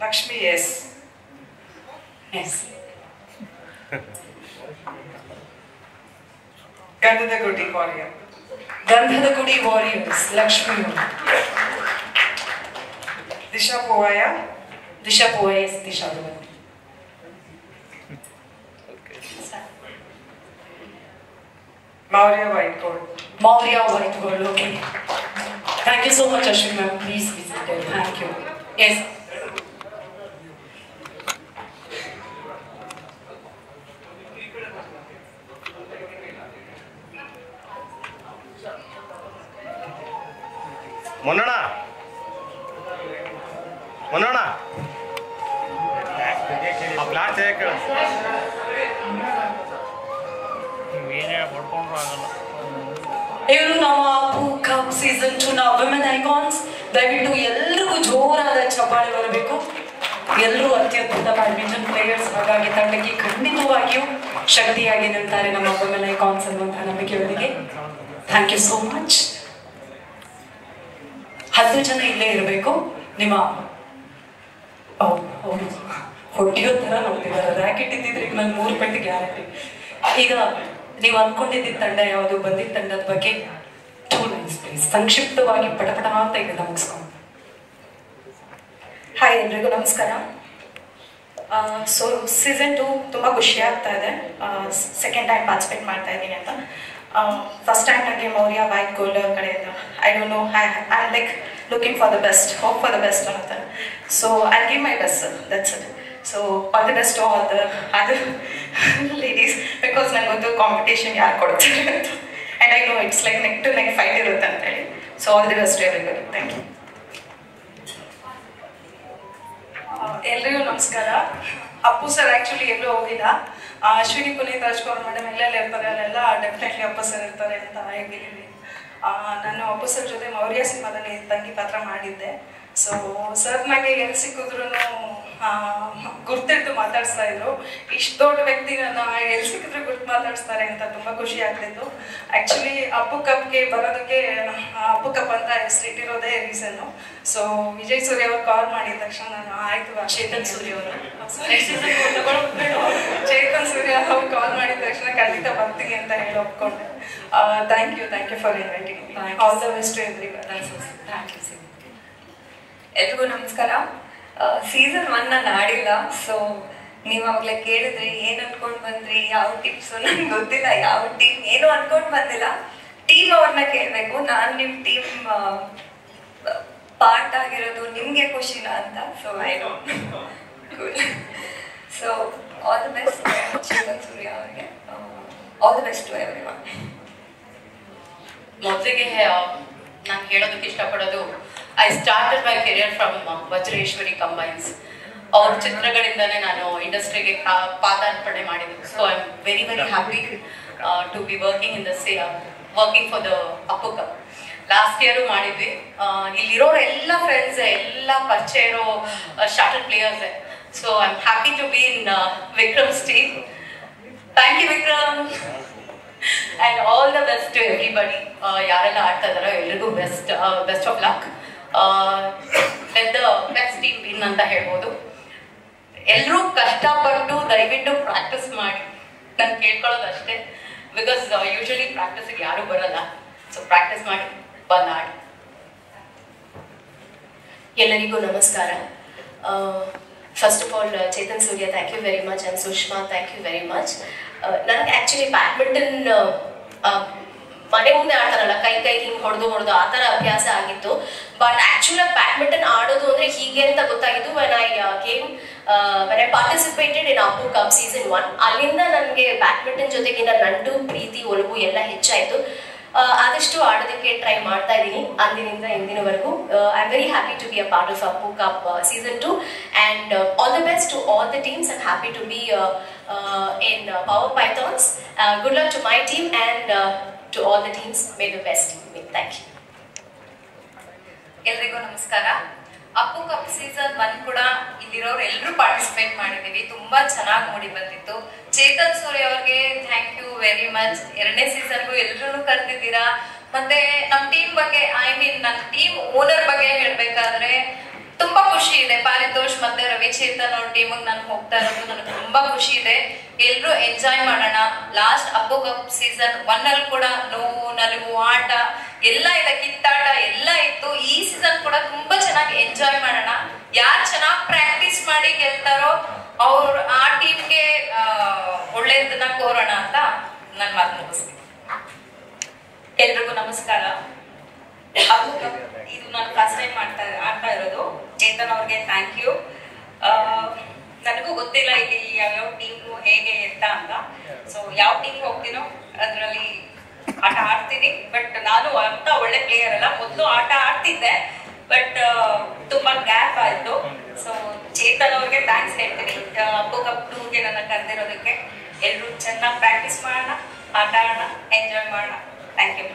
Lakshmi. Yes. Gandhada Gudi warriors, Lakshmi. Disha Poovaiah. Yes, Disha ಅವರು. Maurya White Gold. Okay. Thank you so much, Ashwin ma'am. Please visit them. Thank you. Yes. ಮೊನ್ನಣ್ಣ ಆ plot ಹೇಗೆ ಇವರು ನಮ್ಮ Appu cup season 2 ನ women icons. ದಯವಿಟ್ಟು ಎಲ್ರಿಗೂ ಜೋರಾದ ಚಪ್ಪಾಳೆ ಬರಬೇಕು. ಎಲ್ಲರೂ ಅತ್ಯದ್ಭುತ ಬ್ಯಾಡ್ಮಿಂಟನ್ ಪ್ಲೇಯರ್ಸ್. ಹಾಗಾಗಿ ತಂಡಕ್ಕೆ ಖಂಡಿತವಾಗಿಯೂ ಶಕ್ತಿಯಾಗಿ ನಿಲ್ತಾರೆ ನಮ್ಮ ವಿಮೆನ್ ಐಕಾನ್ಸ್ ಅನ್ನುವಂತಹ ನಂಬಿಕೆಯೊಂದಿಗೆ. Thank you so much. 10 ಜನ ಇಲ್ಲೇ ಇರಬೇಕು. ನಿಮ್ಮ ಹೊಟ್ಟಿಯೋ ತರ ನೋಡ್ತಿದ್ದಾರೆ. ರ್ಯಾಕೆಟ್ ಇದ್ದಿದ್ರೆ ಈಗ ನಾನು 3 ಪೆಟ್ಟು ಗ್ಯಾರಂಟಿ. ಈಗ ನೀವು ಅನ್ಕೊಂಡಿದ್ದ ತಂಡ ಯಾವುದು, ಬಂದಿದ್ದ ತಂಡದ ಬಗ್ಗೆ 2 ಲೈನ್ಸ್ ಪ್ಲೀಸ್, ಸಂಕ್ಷಿಪ್ತವಾಗಿ ಪಟಪಟ ಅಂತ ಈಗ ಮುಗಿಸ್ಕೊಂಡು. ಹಾಯ್, ಎಲ್ರಿಗೂ ನಮಸ್ಕಾರ. ಸೊ ಸೀಸನ್ 2 ತುಂಬ ಖುಷಿ ಆಗ್ತಾ ಇದೆ. ಸೆಕೆಂಡ್ ಟೈಮ್ ಪಾರ್ಟಿಸಿಪೇಟ್ ಮಾಡ್ತಾ ಇದ್ದೀನಿ ಅಂತ. ಫಸ್ಟ್ ಟೈಮ್ ನನಗೆ ಮೌರ್ಯ ವೈಟ್ ಗೋಲ್ಡ್ ಕಡೆಯಿಂದ I don't know, I like looking for the best, hope for the best ಅನ್ನೋ. So I give my best, that's it. So all the best to all the other ladies, because ನನಗೆ ಗೊತ್ತು competition ಯಾರು ಕೊಡ್ತಾರೆ ಅಂತ. And I know it's like neck to neck fight ಇರುತ್ತೆ ಅಂತೇಳಿ. So all the best everybody. Thank you. ಎಲ್ರಿಗೂ ನಮಸ್ಕಾರ. Appu sir actually ಎಲ್ಲೂ ಹೋಗಿಲ್ಲ. ಅಶ್ವಿನಿ, ಪುನೀತ್, ರಾಜ್ಕುಮಾರ್ ಮೇಡಮ್ ಎಲ್ಲೆಲ್ಲ ಇರ್ತಾರೆ, ಅಲ್ಲೆಲ್ಲ ಡೆಫಿನೆಟ್ಲಿ ಅಪ್ಪು ಸರ್ ಇರ್ತಾರೆ ಅಂತ ಹೇಳಿದ್ದೀನಿ. ನಾನು ಅಪ್ಪು ಸರ್ ಜೊತೆ ಮೌರ್ಯ ಸಿನಿಮಾದಲ್ಲಿ ತಂಗಿ ಪಾತ್ರ ಮಾಡಿದ್ದೆ. ಸೊ ಸರ್ ನನಗೆ ಎಲ್ಲಿ ಸಿಕ್ಕಿದ್ರು ಗುರ್ತಿಟ್ಟು ಮಾತಾಡಿಸ್ತಾ ಇದ್ರು. ಇಷ್ಟು ದೊಡ್ಡ ವ್ಯಕ್ತಿ ನನ್ನ ಎಲ್ಲಿ ಸಿಕ್ಕಿದ್ರು ಗುರ್ತು ಮಾತಾಡಿಸ್ತಾರೆ ಅಂತ ತುಂಬ ಖುಷಿ ಆಗ್ತಿತ್ತು. ಆ್ಯಕ್ಚುಲಿ ಅಪ್ಪು ಕಪ್ಗೆ ಬರೋದಕ್ಕೆ ಅಪ್ಪು ಕಪ್ ಅಂತ ಹೆಸರಿಟ್ಟಿರೋದೇ ರೀಸನ್ನು. ಸೊ ವಿಜಯ್ ಸೂರ್ಯ ಅವ್ರು ಕಾಲ್ ಮಾಡಿದ ತಕ್ಷಣ ನಾನು ಆಯಿತು, ಚೇತನ್ ಸೂರ್ಯ ಅವ್ರು ಕಾಲ್ ಮಾಡಿದ ತಕ್ಷಣ ಖಂಡಿತ ಬರ್ತೀನಿ ಅಂತ ಹೇಳಿ ಒಪ್ಕೊಂಡೆ. Thank you for inviting me. All the best to everyone. Thank you. ಎಲ್ರಿಗೂ ನಮಸ್ಕಾರ. ಸೀಸನ್ 1 ನಾನು ಆಡಿಲ್ಲ. ಸೊ ನೀವು ಅವಾಗಲೇ ಕೇಳಿದ್ರಿ ಏನು ಅನ್ಕೊಂಡು ಬಂದ್ರಿ, ಯಾವ ಟಿಪ್ಸು ನನಗೆ ಗೊತ್ತಿಲ್ಲ, ಯಾವ ಟೀಮ್ ಏನು ಅನ್ಕೊಂಡು ಬಂದಿಲ್ಲ. ಟೀಮ್ ಅವ್ರನ್ನ ಕೇಳಬೇಕು. ನಾನು ನಿಮ್ಮ ಟೀಮ್ ಪಾರ್ಟ್ ಆಗಿರೋದು ನಿಮಗೆ ಖುಷಿನಾ ಅಂತ. So I don't good. So all the best Chetan Surya ಅವರಿಗೆ. All the best to everyone. ಮೊದಲಿಗೆ ನಾನು ಹೇಳೋದಕ್ಕೆ ಇಷ್ಟಪಡೋದು, I started my career from Vajreshwari combines. ಅವ್ರ ಚಿತ್ರಗಳಿಂದನೇ ನಾನು ಇಂಡಸ್ಟ್ರಿಗೆ ಪಾದಾರ್ಪಣೆ ಮಾಡಿದ್ದು. So I am very happy to be working in the working for the Appu cup. Last year ಮಾಡಿದ್ವಿ. ಇಲ್ಲಿರೋರು ಎಲ್ಲ ಫ್ರೆಂಡ್ಸ್, ಎಲ್ಲ ಪರಿಚಯ ಇರೋ shuttle players. So I am happy to be in ವಿಕ್ರಮ್ಸ್ team. Thank you Vikram. And all the best to everybody. ಯಾರೆಲ್ಲ ಆಡ್ತಾ ಇದಾರೋ ಎಲ್ರಿಗೂ best of luck. Let the best team win ಅಂತ ಹೇಳ್ಬೋದು. ಎಲ್ಲರೂ ಕಷ್ಟಪಟ್ಟು ದಯವಿಟ್ಟು ಪ್ರಾಕ್ಟೀಸ್ ಮಾಡಿ, ನಾನು ಕೇಳ್ಕೊಳ್ಳೋದು ಅಷ್ಟೇ. ಬಿಕಾಸ್ ಯೂಶಲಿ ಪ್ರಾಕ್ಟೀಸಿಗೆ ಯಾರೂ ಬರಲ್ಲ. ಸೊ ಪ್ರಾಕ್ಟೀಸ್ ಮಾಡಿ ಬಂದು ಆಡಿ. ಎಲ್ಲರಿಗೂ ನಮಸ್ಕಾರ. First of all Chetan Surya, thank you very much, and Sushma, thank you very much. ನನಗೆ ಆ್ಯಕ್ಚುಲಿ ಬ್ಯಾಡ್ಮಿಂಟನ್ ಮನೆ ಮುಂದೆ ಆಡ್ತಾರಲ್ಲ, ಕೈ ಹಿಂಗೆ ಹೊಡೆದು ಆ ಥರ ಅಭ್ಯಾಸ ಆಗಿತ್ತು. ಬಟ್ ಆ್ಯಕ್ಚುಲಾಗಿ ಬ್ಯಾಡ್ಮಿಂಟನ್ ಆಡೋದು ಅಂದರೆ ಹೀಗೆ ಅಂತ ಗೊತ್ತಾಗಿದ್ದು when I participated in Appu cup season 1. ಅಲ್ಲಿಂದ ನನಗೆ ಬ್ಯಾಡ್ಮಿಂಟನ್ ಜೊತೆಗಿನ ನಂಟು, ಪ್ರೀತಿ, ಒಲವು ಎಲ್ಲ ಹೆಚ್ಚಾಯಿತು. ಆದಷ್ಟು ಆಡೋದಕ್ಕೆ ಟ್ರೈ ಮಾಡ್ತಾ ಇದ್ದೀನಿ ಅಂದಿನಿಂದ ಇಂದಿನವರೆಗೂ. I am very happy to be a part of Appu cup season 2 and all the best to all the teams. I am happy to be in power pythons. Good luck to my team and to all the teams. May the best team. Thank you. ಎಲ್ರಿಗೂ ನಮಸ್ಕಾರ. Appu cup season 1 ಕೂಡ ಇಲ್ಲಿರೋರು ಎಲ್ಲರೂ participate ಮಾಡಿದ್ದೀವಿ. ತುಂಬಾ ಚೆನ್ನಾಗಿ ಮೂಡಿ ಬಂದಿತ್ತು. ಚೇತನ್ ಸೂರ್ಯ ಅವ್ರಿಗೆ thank you very much. 2ನೇ ಸೀಸನ್ಗೂ ಎಲ್ಲರೂ ಕರೆದಿದ್ದೀರಾ. ಮತ್ತೆ ನಮ್ಮ ಟೀಮ್ ಬಗ್ಗೆ, ಐ ಮೀನ್ ನನ್ನ ಟೀಮ್ ಓನರ್ ಬಗ್ಗೆ ಹೇಳ್ಬೇಕಾದ್ರೆ ತುಂಬಾ ಖುಷಿ ಇದೆ. ಪಾರಿತೋಷ್ ಮತ್ತೆ ರವಿಚೇತನ್ ಅವ್ರ ಟೀಮಿಗೆ ನಾನು ಹೋಗ್ತಾ ಇರೋದು ನನಗೆ ತುಂಬಾ ಖುಷಿ ಇದೆ. ಎಲ್ರು ಎಂಜಾಯ್ ಮಾಡೋಣ. ಲಾಸ್ಟ್ ಅಪ್ಪು ಕಪ್ ಸೀಸನ್ 1 ಅಲ್ಲಿ ಕೂಡ ನೋವು, ನಲಿವು, ಆಟ ಎಲ್ಲ ಇದೆ, ಕಿತ್ತಾಟ ಎಲ್ಲ ಇತ್ತು. ಈ ಸೀಸನ್ ಕೂಡ ತುಂಬಾ ಚೆನ್ನಾಗಿ ಎಂಜಾಯ್ ಮಾಡೋಣ. ಯಾರು ಚೆನ್ನಾಗಿ ಪ್ರಾಕ್ಟೀಸ್ ಮಾಡಿ ಗೆಲ್ತಾರೋ ಅವ್ರು ಆ ಟೀಮ್ಗೆ ಒಳ್ಳೇದನ್ನ ಕೋರೋಣ ಅಂತ ನನ್ನ ಮಾತು ಮುಗಿಸ್ತೀನಿ. ಎಲ್ರಿಗೂ ನಮಸ್ಕಾರ. ಅಪ್ಪು ಕಪ್ ಇದು ನಾನು ಫಸ್ಟ್ ಟೈಮ್ ಆಡ್ತಾ ಇರೋದು. ಚೇತನ್ ಅವ್ರಿಗೆ ಥ್ಯಾಂಕ್ ಯು. ನನಗೂ ಗೊತ್ತಿಲ್ಲ ಇಲ್ಲಿ ಯಾವ್ಯಾವ ಟೀಮು ಹೇಗೆ ಅಂತ. ಸೊ ಯಾವ ಟೀಮ್ ಹೋಗ್ತೀನೋ ಅದರಲ್ಲಿ ಆಟ ಆಡ್ತೀನಿ. ಬಟ್ ನಾನು ಅಂತ ಒಳ್ಳೆ ಪ್ಲೇಯರ್ ಅಲ್ಲ. ಮೊದಲು ಆಟ ಆಡ್ತಿದ್ದೆ, ಬಟ್ ತುಂಬಾ ಗ್ಯಾಪ್ ಆಯ್ತು. ಸೊ ಚೇತನ್ ಅವ್ರಿಗೆ ಥ್ಯಾಂಕ್ಸ್ ಹೇಳ್ತೀನಿ ಅಪ್ಪು ಕಪ್ 2ಗೆ ನನ್ನ ಕರೆದಿರೋದಕ್ಕೆ. ಎಲ್ಲರೂ ಚೆನ್ನಾಗಿ ಪ್ರಾಕ್ಟೀಸ್ ಮಾಡೋಣ, ಆಟ ಆಡೋಣ, ಎಂಜಾಯ್ ಮಾಡೋಣ. Thank you.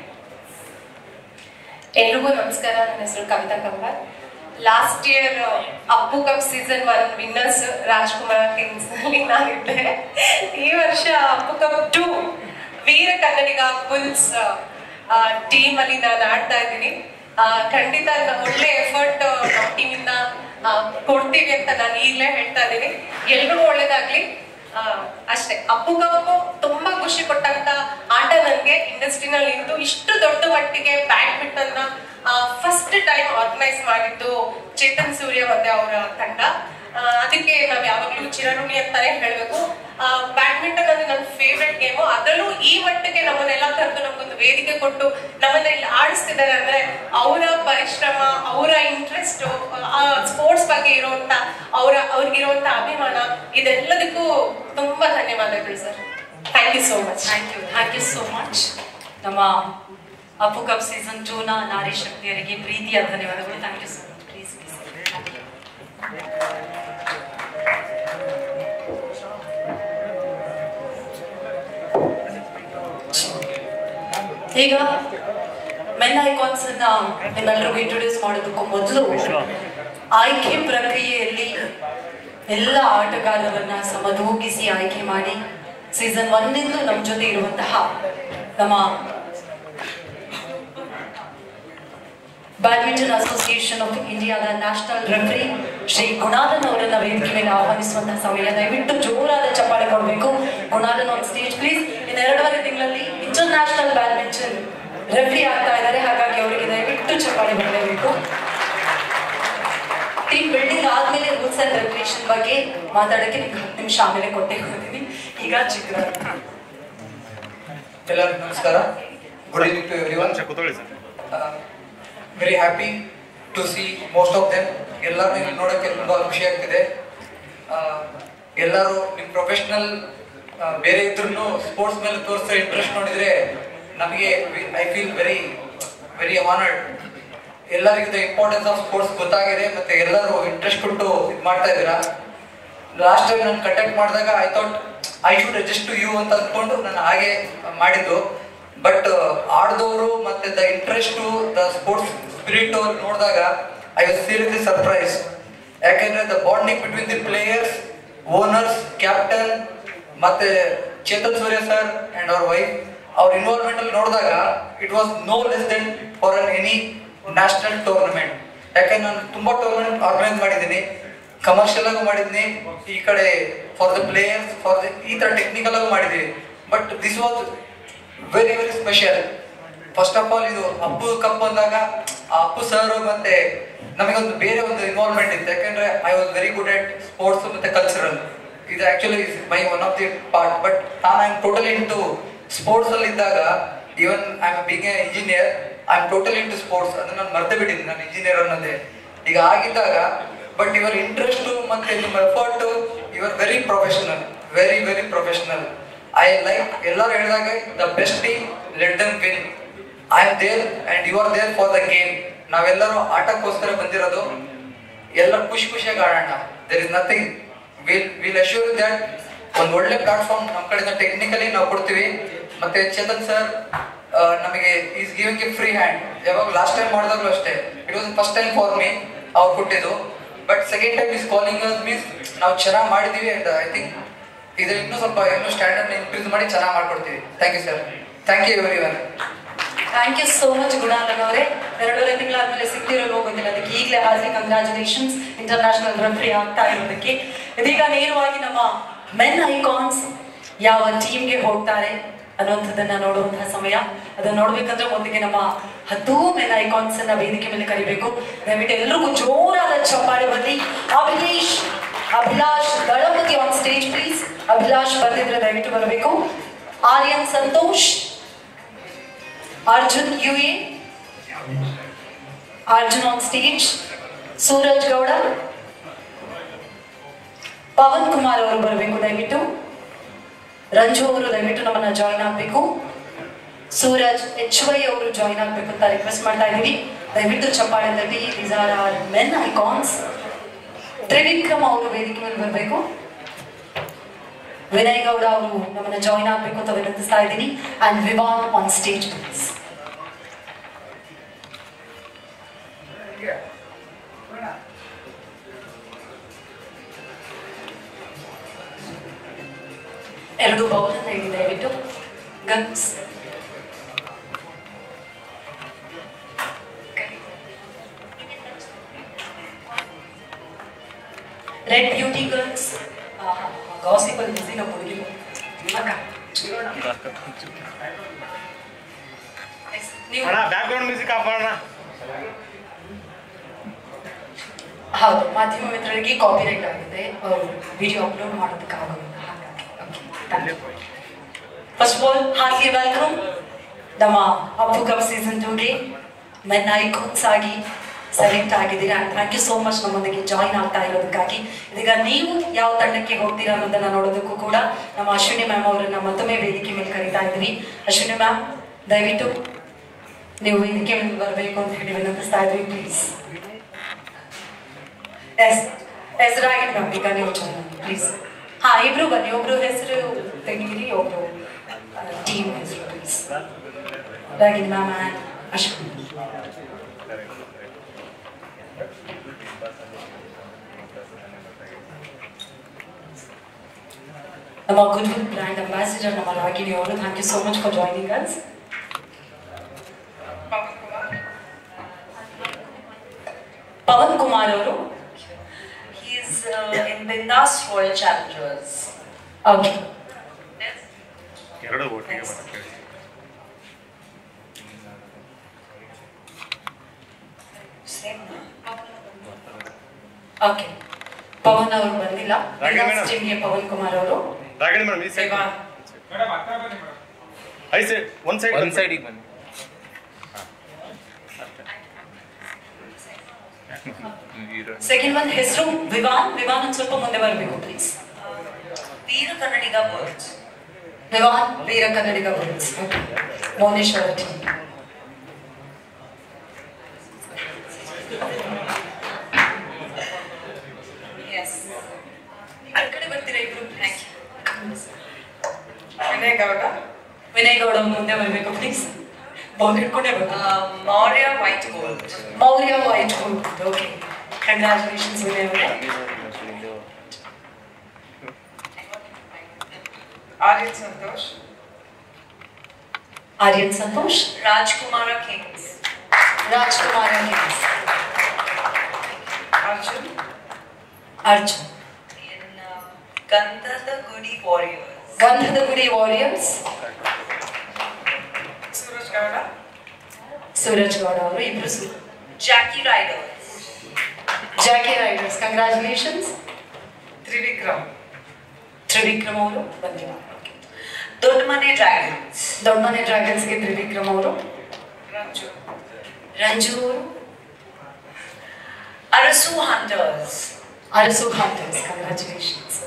ಎಲ್ರಿಗೂ ನಮಸ್ಕಾರ. ನನ್ನ ಹೆಸರು Kavita Kambar. Last year Appu cup season 1 winners Rajkumar teams ಅಲ್ಲಿ ನಾನಿದ್ದೆ. ಈ ವರ್ಷ Appu cup 2 Veera Kannadiga bulls team ಅಲ್ಲಿ ನಾನು ಆಡ್ತಾ ಇದ್ದೀನಿ. ಖಂಡಿತ ಒಳ್ಳೆ ಎಫರ್ಟ್ ನಮ್ಮ ಟೀಮಿಂದ ಕೊಡ್ತೀವಿ ಅಂತ ನಾನು ಈಗಲೇ ಹೇಳ್ತಾ ಇದ್ದೀನಿ. ಎಲ್ರಿಗೂ ಒಳ್ಳೇದಾಗ್ಲಿ ಅಷ್ಟೇ. ಅಪ್ಪು ಕಪ್ ತುಂಬಾ ಖುಷಿ ಕೊಟ್ಟಂತ ಆಟ. ನನಗೆ ಇಂಡಸ್ಟ್ರಿನಲ್ಲಿ ಇದ್ದು ಇಷ್ಟು ದೊಡ್ಡ ಮಟ್ಟಿಗೆ ಬ್ಯಾಡ್ಮಿಂಟನ್ ಫಸ್ಟ್ ಟೈಮ್ ಆರ್ಗನೈಸ್ ಮಾಡಿದ್ದು ಚೇತನ್ ಸೂರ್ಯ ಮತ್ತೆ ಅವರ ತಂಡ. ಅದಕ್ಕೆ ನಾವ್ ಯಾವಾಗ್ಲೂ ಚಿರಋಣಿ ಅಂತಾನೆ ಹೇಳ್ಬೇಕು. ಬ್ಯಾಡ್ಮಿಂಟನ್ ಅಂದ್ರೆ ನನ್ನ ಫೇವ್ರೆಟ್ ಗೇಮು. ಅದರಲ್ಲೂ ಈ ಮಟ್ಟಿಗೆ ನಮ್ಮನ್ನೆಲ್ಲ ಕರೆದು ನಮ್ಗೊಂದು ವೇದಿಕೆ ಕೊಟ್ಟು ನಮ್ಮನ್ನ ಇಲ್ಲಿ ಆಡಿಸ್ತಿದ್ದಾರೆ ಅಂದ್ರೆ ಅವರ ಪರಿಶ್ರಮ, ಅವರ ಇಂಟ್ರೆಸ್ಟ್, ಸ್ಪೋರ್ಟ್ಸ್ ಬಗ್ಗೆ ಇರುವಂತ ಅವ್ರಿಗಿರುವಂತ ಅಭಿಮಾನ, ಇದೆಲ್ಲದಕ್ಕೂ ತುಂಬಾ ಧನ್ಯವಾದಗಳು sir. Thank you so much. Thank you so much. ನಮ್ಮ ಅಪ್ಪು ಕಪ್ ಸೀಸನ್ 2ನ ನಾರಿ ಶಕ್ತಿಯರಿಗೆ ಪ್ರೀತಿಯ ಧನ್ಯವಾದಗಳು. Thank you so much. Please ಈಗ ಮೆನ್ ಐಕಾನ್ಸ್ ಅನ್ನ ನಿಮ್ಮೆಲ್ಲರಿಗೂ ಇಂಟ್ರೊಡ್ಯೂಸ್ ಮಾಡೋದಕ್ಕೂ ಮೊದಲು ಆಯ್ಕೆ ಪ್ರಕ್ರಿಯೆಯಲ್ಲಿ ಎಲ್ಲ ಆಟಗಾರರನ್ನ ಸಮತೂಗಿಸಿ ಆಯ್ಕೆ ಮಾಡಿ ಸೀಸನ್ 1 ನಮ್ಮ ಜೊತೆ ಇರುವಂತಹ ನಮ್ಮ ಬ್ಯಾಡ್ಮಿಂಟನ್ ಅಸೋಸಿಯೇಷನ್ ಆಫ್ ಇಂಡಿಯಾದ ನ್ಯಾಷನಲ್ ರೆಫರಿ ಶ್ರೀ ಗುಣಾಧನ್ ಅವರನ್ನ ವೇದಿಕೆ ಮೇಲೆ ಆಹ್ವಾನಿಸುವಂತಹ ಸಮಯ. ದಯವಿಟ್ಟು ಜೋರಾದ ಚಪ್ಪಾಳೆ ಕೊಡಬೇಕು. ಗುಣಾಧನ್ ಆನ್ ಸ್ಟೇಜ್ ಪ್ಲೀಸ್. ಇನ್ನು 2.5 ತಿಂಗಳಲ್ಲಿ ಇಂಟರ್ನ್ಯಾಷನಲ್ ಬ್ಯಾಡ್ಮಿಂಟನ್ ರೆಫರಿ ಆಗ್ತಾ ಇದ್ದಾರೆ. ಹಾಗಾಗಿ ಅವರಿಗೆ ದಯವಿಟ್ಟು ಚಪ್ಪಾಳೆ ಬರಲೇಬೇಕು. ಟೀಮ್ ಬಿಲ್ಡಿಂಗ್ ಆದ್ಮೇಲೆ ರೂಲ್ಸ್ ಅಂಡ್ ರೆಗ್ಯುಲೇಷನ್ ಬಗ್ಗೆ ಮಾತಾಡಕ್ಕೆ ನಿಮ್ಗೆ 10 ನಿಮಿಷ ಆಮೇಲೆ ಕೊಟ್ಟೆ ಹೋಗ್ತೀನಿ. ಈಗ ಚಿತ್ರ ಎಲ್ಲರಿಗೂ ನಮಸ್ಕಾರ. Good evening to everyone. Very happy to see most of them. ಎಲ್ಲರೂ ಇಲ್ಲಿ ನೋಡೋಕ್ಕೆ ತುಂಬ ಖುಷಿ ಆಗ್ತಿದೆ. ಎಲ್ಲರೂ ನಿಮ್ಮ ಪ್ರೊಫೆಷನಲ್ ಬೇರೆ ಇದ್ರೂ ಸ್ಪೋರ್ಟ್ಸ್ ಮೇಲೆ ತೋರಿಸೋ ಇಂಟ್ರೆಸ್ಟ್ ನೋಡಿದರೆ ನಮಗೆ ಐ ಫೀಲ್ ವೆರಿ ಆನರ್ಡ್. ಎಲ್ಲರಿಗೂ ದ ಇಂಪಾರ್ಟೆನ್ಸ್ ಆಫ್ ಸ್ಪೋರ್ಟ್ಸ್ ಗೊತ್ತಾಗಿದೆ ಮತ್ತು ಎಲ್ಲರೂ ಇಂಟ್ರೆಸ್ಟ್ ಕೊಟ್ಟು ಇದು ಮಾಡ್ತಾ ಇದ್ದೀರಾ. ಲಾಸ್ಟ್ ಟೈಮ್ ನಾನು ಕಂಡಕ್ಟ್ ಮಾಡಿದಾಗ I thought I should adjust to you ಅಂತ ಅಂದ್ಕೊಂಡು ನಾನು ಹಾಗೆ ಮಾಡಿದ್ದು. ಬಟ್ ಆಡ್ದವರು ಮತ್ತೆ the interest the sports spirit ನೋಡಿದಾಗ ಐ ವಾಸ್ ಸೀರಿಯಸ್ಲಿ ಸರ್ಪ್ರೈಸ್. ಯಾಕೆಂದ್ರೆ the bonding between the players, owners, captain ಮತ್ತೆ Chetan Surya sir and our wife, ಅವ್ರ ಇನ್ವಾಲ್ವ್ಮೆಂಟ್ ಅಲ್ಲಿ ನೋಡಿದಾಗ it was no less than for an any national tournament. ಯಾಕಂದ್ರೆ ನಾನು ತುಂಬಾ tournament organise ಮಾಡಿದ್ದೀನಿ, ಕಮರ್ಷಿಯಲ್ ಆಗು ಮಾಡಿದ್ದೀನಿ, ಈ ಕಡೆ ಫಾರ್ ದ ಪ್ಲೇಯರ್ಸ್ ಫಾರ್ ಈ ತರ ಟೆಕ್ನಿಕಲ್ ಆಗು ಮಾಡಿದ್ದೀವಿ. But this was very very special. First of all ಇದು ಅಪ್ಪು ಕಪ್ ಅಂದಾಗ ಅಪ್ಪು ಸರ್ ಮತ್ತೆ ನಮಗೊಂದು ಬೇರೆ ಒಂದು ಇನ್ವಾಲ್ವ್ಮೆಂಟ್ ಇತ್ತು. ಯಾಕಂದ್ರೆ I was very good at sports ಮತ್ತೆ ಕಲ್ಚರಲ್. ಇದು actually my one of the part. But ನಾನು I am totally into sports ಅಲ್ಲಿ ಇದ್ದಾಗ, even I am being a engineer, I am totally into sports. ಅದನ್ನ ನಾನು ಮರ್ತೆ ಬಿಟ್ಟಿದ್ದೀನಿ, ನಾನು ಇಂಜಿನಿಯರ್ ಅನ್ನೋದೇ. ಈಗ ಆಗಿದ್ದಾಗ ಬಟ್ ಇವರ್ ಇಂಟ್ರೆಸ್ಟ್ ಮತ್ತೆ ನಿಮ್ಮ ಎಫರ್ಟ್, ಇವರ್ very professional, very very professional. I like ಎಲ್ಲರೂ ಹೇಳಿದಾಗ the best team let them win. I am there and you are there for the game. ನಾವೆಲ್ಲರೂ ಆಟಕ್ಕೋಸ್ಕರ ಬಂದಿರೋದು, ಎಲ್ಲ ಖುಷಿಯಾಗಿ ಆಡೋಣ. There is nothing. Will assure that ಒಂದು ಒಳ್ಳೆ ಪ್ಲಾಟ್ಫಾರ್ಮ್ ನಮ್ಮ ಕಡೆಯಿಂದ ಟೆಕ್ನಿಕಲಿ ನಾವು ಕೊಡ್ತೀವಿ. ಮತ್ತೆ ಚೇತನ್ ಸರ್ ನಮಗೆ is giving a free hand. ಯಾವಾಗ ಲಾಸ್ಟ್ ಟೈಮ್ ಮಾಡಿದಾಗಲೂ ಅಷ್ಟೇ, it was first time for me ಅವ್ರು ಕೊಟ್ಟಿದ್ದು. But second time is calling us means ನಾವು ಚೆನ್ನಾಗಿ ಮಾಡಿದೀವಿ. ಅಂಡ್ ಐ ಥಿಂಕ್ ಇದು ಇನ್ನೂ ಸ್ವಲ್ಪ ಸ್ಟ್ಯಾಂಡರ್ಡ್ ಇನ್ಕ್ರೀಸ್ ಮಾಡಿ ಚೆನ್ನಾಗಿ ಮಾಡ್ಕೊಡ್ತೀವಿ. Thank you sir. Thank you everyone. Thank you so much Gunalan ಅವರೇ. 2.5 ತಿಂಗಳಾದ್ಮೇಲೆ ಸಿಗ್ತಿರೋ ಗೊತ್ತಿಲ್ಲ, ಅದಕ್ಕೆ ಈಗಲೇ ಹಾರ್ದಿಕ ಕಂಗ್ರಾಚುಲೇಷನ್ಸ್ ಇಂಟರ್ನ್ಯಾಷನಲ್ ರೆಫ್ರಿ ಆಗ್ತಾ ಇರೋದಕ್ಕೆ. ಇದೀಗ ನೇರವಾಗಿ ನಮ್ಮ ಮೆನ್ ಐಕಾನ್ಸ್ ಯಾವ ಟೀಮ್ಗೆ ಹೋಗ್ತಾರೆ ಅನ್ನುವಂಥದ್ದನ್ನ ನೋಡುವಂತಹ ಸಮಯ. ಅದನ್ನ ನೋಡ್ಬೇಕಂದ್ರೆ ಮೊದಲಿಗೆ ನಮ್ಮ 10 ಮೆನ್ ಐಕಾನ್ಸ್ ಅನ್ನ ವೇದಿಕೆ ಮೇಲೆ ಕರಿಬೇಕು. ದಯವಿಟ್ಟು ಎಲ್ರಿಗೂ ಜೋರಾದ ಚಪ್ಪಾಳೆ ಬರಲಿ. Abhilash Dalapathi on stage please. Abhilash ಬಂದಿದ್ರೆ ದಯವಿಟ್ಟು ಬರಬೇಕು. Aryan Santosh, Arjun U A, Arjun on stage, Suraj Gowda, Pavan Kumar ಅವರು ಬರಬೇಕು ದಯವಿಟ್ಟು. ರಂಜು ಅವರು ದಯವಿಟ್ಟು ನಮ್ಮನ್ನ ಜಾಯಿನ್ ಆಗ್ಬೇಕು. ಸೂರಜ್ HY ಅವರು ಜಾಯಿನ್ ಆಗ್ಬೇಕು ಅಂತ ರಿಕ್ವೆಸ್ಟ್ ಮಾಡ್ತಾ ಇದೀವಿ. ದಯವಿಟ್ಟು ಚಪ್ಪಾಳೆ ತಟ್ಟಿ. These are our men icons. Trivikram ಅವರು ವೇದಿಕೆ ಮೇಲೆ ಬರಬೇಕು. ವಿನಯ್ ಗೌಡ ಅವರು ನಮ್ಮನ್ನ ಜಾಯಿನ್ ಆಗ್ಬೇಕು ಅಂತ ವಿನಂತಿಸ್ತಾ ಇದ್ದೀನಿ. And Vivaan on stage please. ಎರಡು ಬೌಲ್ ಅಂತ ಹೇಳಿ ದಯವಿಟ್ಟು. Guns red beauty girls. Gossip ಅಲ್ಲಿ ಬಿಸಿ ನಮ್ಮ ಹುಡುಗಿ ಬ್ಯಾಕ್ಗ್ರೌಂಡ್ ಮ್ಯೂಸಿಕ್ ಆಫ್ ಮಾಡೋಣ. ಹೌದು, ಮಾಧ್ಯಮ ಮಿತ್ರರಿಗೆ ಕಾಪಿರೈಟ್ ಆಗಿದೆ, ಅವರು ವಿಡಿಯೋ ಅಪ್ಲೋಡ್ ಮಾಡೋದಕ್ಕಾಗೋದಿಲ್ಲ. First of all heartly welcome ನಮ್ಮ ಅಪ್ಪು ಕಪ್ ಸೀಸನ್ 2ಗೆ ಮೆನ್ ಐಕಾನ್ಸ್ ಆಗಿ ಸೆಲೆಕ್ಟ್ ಆಗಿದ್ದೀರಾ. ಥ್ಯಾಂಕ್ ಯು ಸೋ ಮಚ್ ನಮ್ಮೊಂದಿಗೆ ಜಾಯಿನ್ ಆಗ್ತಾ ಇರೋದಕ್ಕಾಗಿ. ಇದೀಗ ನೀವು ಯಾವ ತಂಡಕ್ಕೆ ಹೋಗ್ತೀರಾ ಅನ್ನೋದನ್ನ ನೋಡೋದಕ್ಕೂ ಕೂಡ ನಮ್ಮ ಅಶ್ವಿನಿ ಮ್ಯಾಮ್ ಅವರನ್ನ ಮತ್ತೊಮ್ಮೆ ವೇದಿಕೆ ಮೇಲೆ ಕರೀತಾ ಇದ್ದೀವಿ. ಅಶ್ವಿನಿ ಮ್ಯಾಮ್ ದಯವಿಟ್ಟು ನೀವು ವೇದಿಕೆ ಮೇಲೆ ಬರಬೇಕು ಅಂತ ಹೇಳಿ ವಿನಂತಿಸ್ತಾ ಇದ್ವಿ ಪ್ಲೀಸ್. ಹೆಸರಾಗಿ ಮ್ಯಾಮ್ ಈಗ ನೀವು ಪ್ಲೀಸ್. ಹಾ, ಇಬ್ರು ಬನ್ನಿ. ಒಬ್ರು ಹೆಸರು ತೆಗೀರಿ, ಒಬ್ರು ಟೀಮ್ ಹೆಸರು please. Ragini ma'am and Ashwini. ನಮ್ಮ ಗುಡ್ವಿಲ್ ಬ್ರ್ಯಾಂಡ್ ಅಂಬಾಸಿಡರ್ ನಮ್ಮ ರಾಗಿಣಿ ಅವರು. Thank you so much for joining us. Pavan Kumar ಅವರು. He is in Bindas Royal Challengers. Okay. ಎರಡು ಒಟ್ಟಿಗೆ ಬರುತ್ತೆ. ಓಕೆ, ಪವನ್ ಅವರು ಬಂದಿಲ್ಲ. ಟೀಮ್ಗೆ ಪವನ್ ಕುಮಾರ್ ಅವರು. ರಾಗಿಣಿ ಮೇಡಮ್ ಈ ಸೈಡ್ ಐ ಸೈಡ್ ಒಂದು ಸೈಡಿಗೆ ಬನ್ನಿ. ಸೆಕೆಂಡ್ ಒನ್ ಹೆಸರು ವಿವಾನ್. ವಿವಾನ್ ಒಂದು ಸ್ವಲ್ಪ ಮುಂದೆ ಬರಬೇಕು please. Veera Kannadiga birds. Vivaan Veera Kannadiga birds. Bhuvaneshwara team. Vinay Gowda. Vinay Gowda ಮುಂದೆ ಬರಬೇಕು ಪ್ಲೀಸ್. ಬೌಲ್ ಹಿಡ್ಕೊಂಡೇ ಬರ್ಬೇಕು. Maurya white gold. Maurya white gold. Okay, congratulations Vinay ಅವರೇ. Aryan Santosh. Aryan Santosh. Rajkumara kings. Rajkumara kings. Arjun. Arjun. Gandhada Gudi warriors. Gandhada Gudi warriors. Suraj Gowda. Suraj Gowda ಅವರು ಇಬ್ರು. Jackie riders. Jackie riders. Congratulations. Trivikram. Trivikram ಅವರು ಬಂದಿಲ್ಲ. ದೊಡ್ಡ ಮನೆ ಡ್ರ್ಯಾಗನ್ಸ್. ದೊಡ್ಡ ಮನೆ ಡ್ರ್ಯಾಗನ್ಸ್ಗೆ ತ್ರಿವಿಕ್ರಮ್ ಅವರು. ರಂಜು. ರಂಜು ಅವರು. Arasu hunters. Arasu hunters. Congratulations.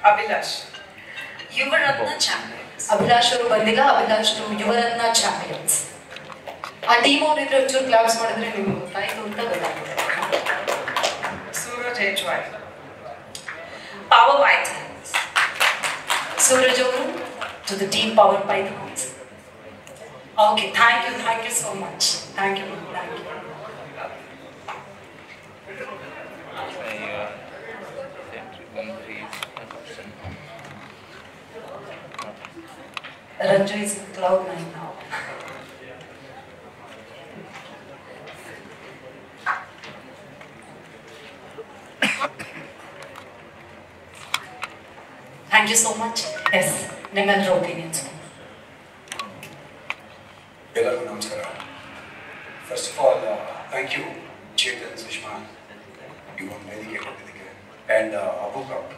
Abhilash. Yuvaratna champions. Abhilash ಅವರು ಬಂದಿಲ್ಲ. ಅಭಿಲಾಷ್ ಯುವರತ್ನ ಚಾಂಪಿಯನ್ಸ್. ಆ ಟೀಮ್ ಅವರಿದ್ರೆ ಒಂಚೂರು ಕ್ಲಾಪ್ಸ್ ಮಾಡಿದ್ರೆ ನೀವು ಗೊತ್ತಾಯ್ತು ಅಂತ ಗೊತ್ತಾಗುತ್ತೆ. Suraj H Y. Power pythons. Suraj ಅವರು to the team power pythons. Okay, thank you so much. Thank you. Ranju is in cloud nine now. Thank you so much. Yes, ನಿಮ್ಮೆಲ್ಲರ ಒಪಿನಿಯನ್ಸ್. ಎಲ್ಲರಿಗೂ ನಮಸ್ಕಾರ. First of all thank you Chetan, Sushma, ಈ ಒಂದು ವೇದಿಕೆ ಕೊಟ್ಟಿದ್ದಕ್ಕೆ. And Appu cup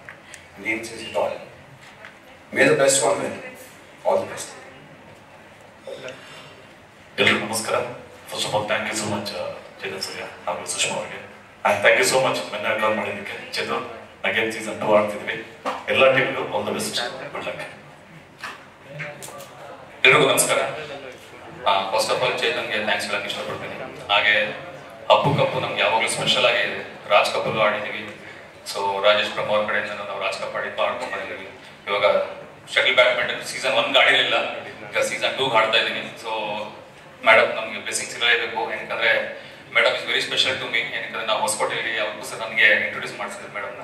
names is it all. May the best one win. All the best. ಎಲ್ಲರಿಗೂ ನಮಸ್ಕಾರ. First of all thank you so much Chetan Surya ಹಾಗೂ ಸುಷ್ಮಾ ಅವರಿಗೆ. And thank you so much ನನ್ನ call ಮಾಡಿದ್ದಕ್ಕೆ. ಚೇತನ್, ಅಗೇನ್ ಸೀಸನ್ 2 ಆಡ್ತಿದ್ವಿ. ಎಲ್ಲ ಟೀಮ್ಗೂ all the best. Good luck. ಎಲ್ರಿಗೂ ನಮಸ್ಕಾರ. ಫಸ್ಟ್ ಆಫ್ ಆಲ್ ಚೇತನ್ಗೆ ಥ್ಯಾಂಕ್ಸ್ ಹೇಳಕ್ಕೆ ಇಷ್ಟಪಡ್ತೀನಿ. ಹಾಗೆ ಅಪ್ಪು ಕಪ್ಪು ನಮ್ಗೆ ಯಾವಾಗಲೂ ಸ್ಪೆಷಲ್ ಆಗಿ ರಾಜ್ ಕಪ್ಪಲ್ಲೂ ಆಡಿದ್ದೀವಿ. ಸೊ ರಾಜೇಶ್ ಪ್ರಭು ಅವ್ರ ಕಡೆಯಿಂದ ನಾವು ರಾಜ್ ಕಪ್ ಆಡ್ಕೊಂಡು ಮಾಡಿದ್ದೀವಿ. ಇವಾಗ ಶಟಲ್ ಬ್ಯಾಡ್ಮಿಂಟನ್ ಸೀಸನ್ 1 ಆಡಿರಲಿಲ್ಲ, ಈಗ ಸೀಸನ್ 2 ಆಡ್ತಾ ಇದ್ದೀನಿ. ಸೊ ಮೇಡಮ್ ನಮಗೆ ಬ್ಲೆಸ್ಸಿಂಗ್ಸ್ ಇರಲೇಬೇಕು. ಏನಕ್ಕಂದ್ರೆ madam is very special to me. ಏನಕ್ಕಂದ್ರೆ ನಾವು ಹೊಸಕೋಟೆಯಲ್ಲಿ ಯಾವಾಗೂ ಸರ್ ನನಗೆ ಇಂಟ್ರೊಡ್ಯೂಸ್ ಮಾಡಿಸಿದ್ರು ಮೇಡಮ್ನ.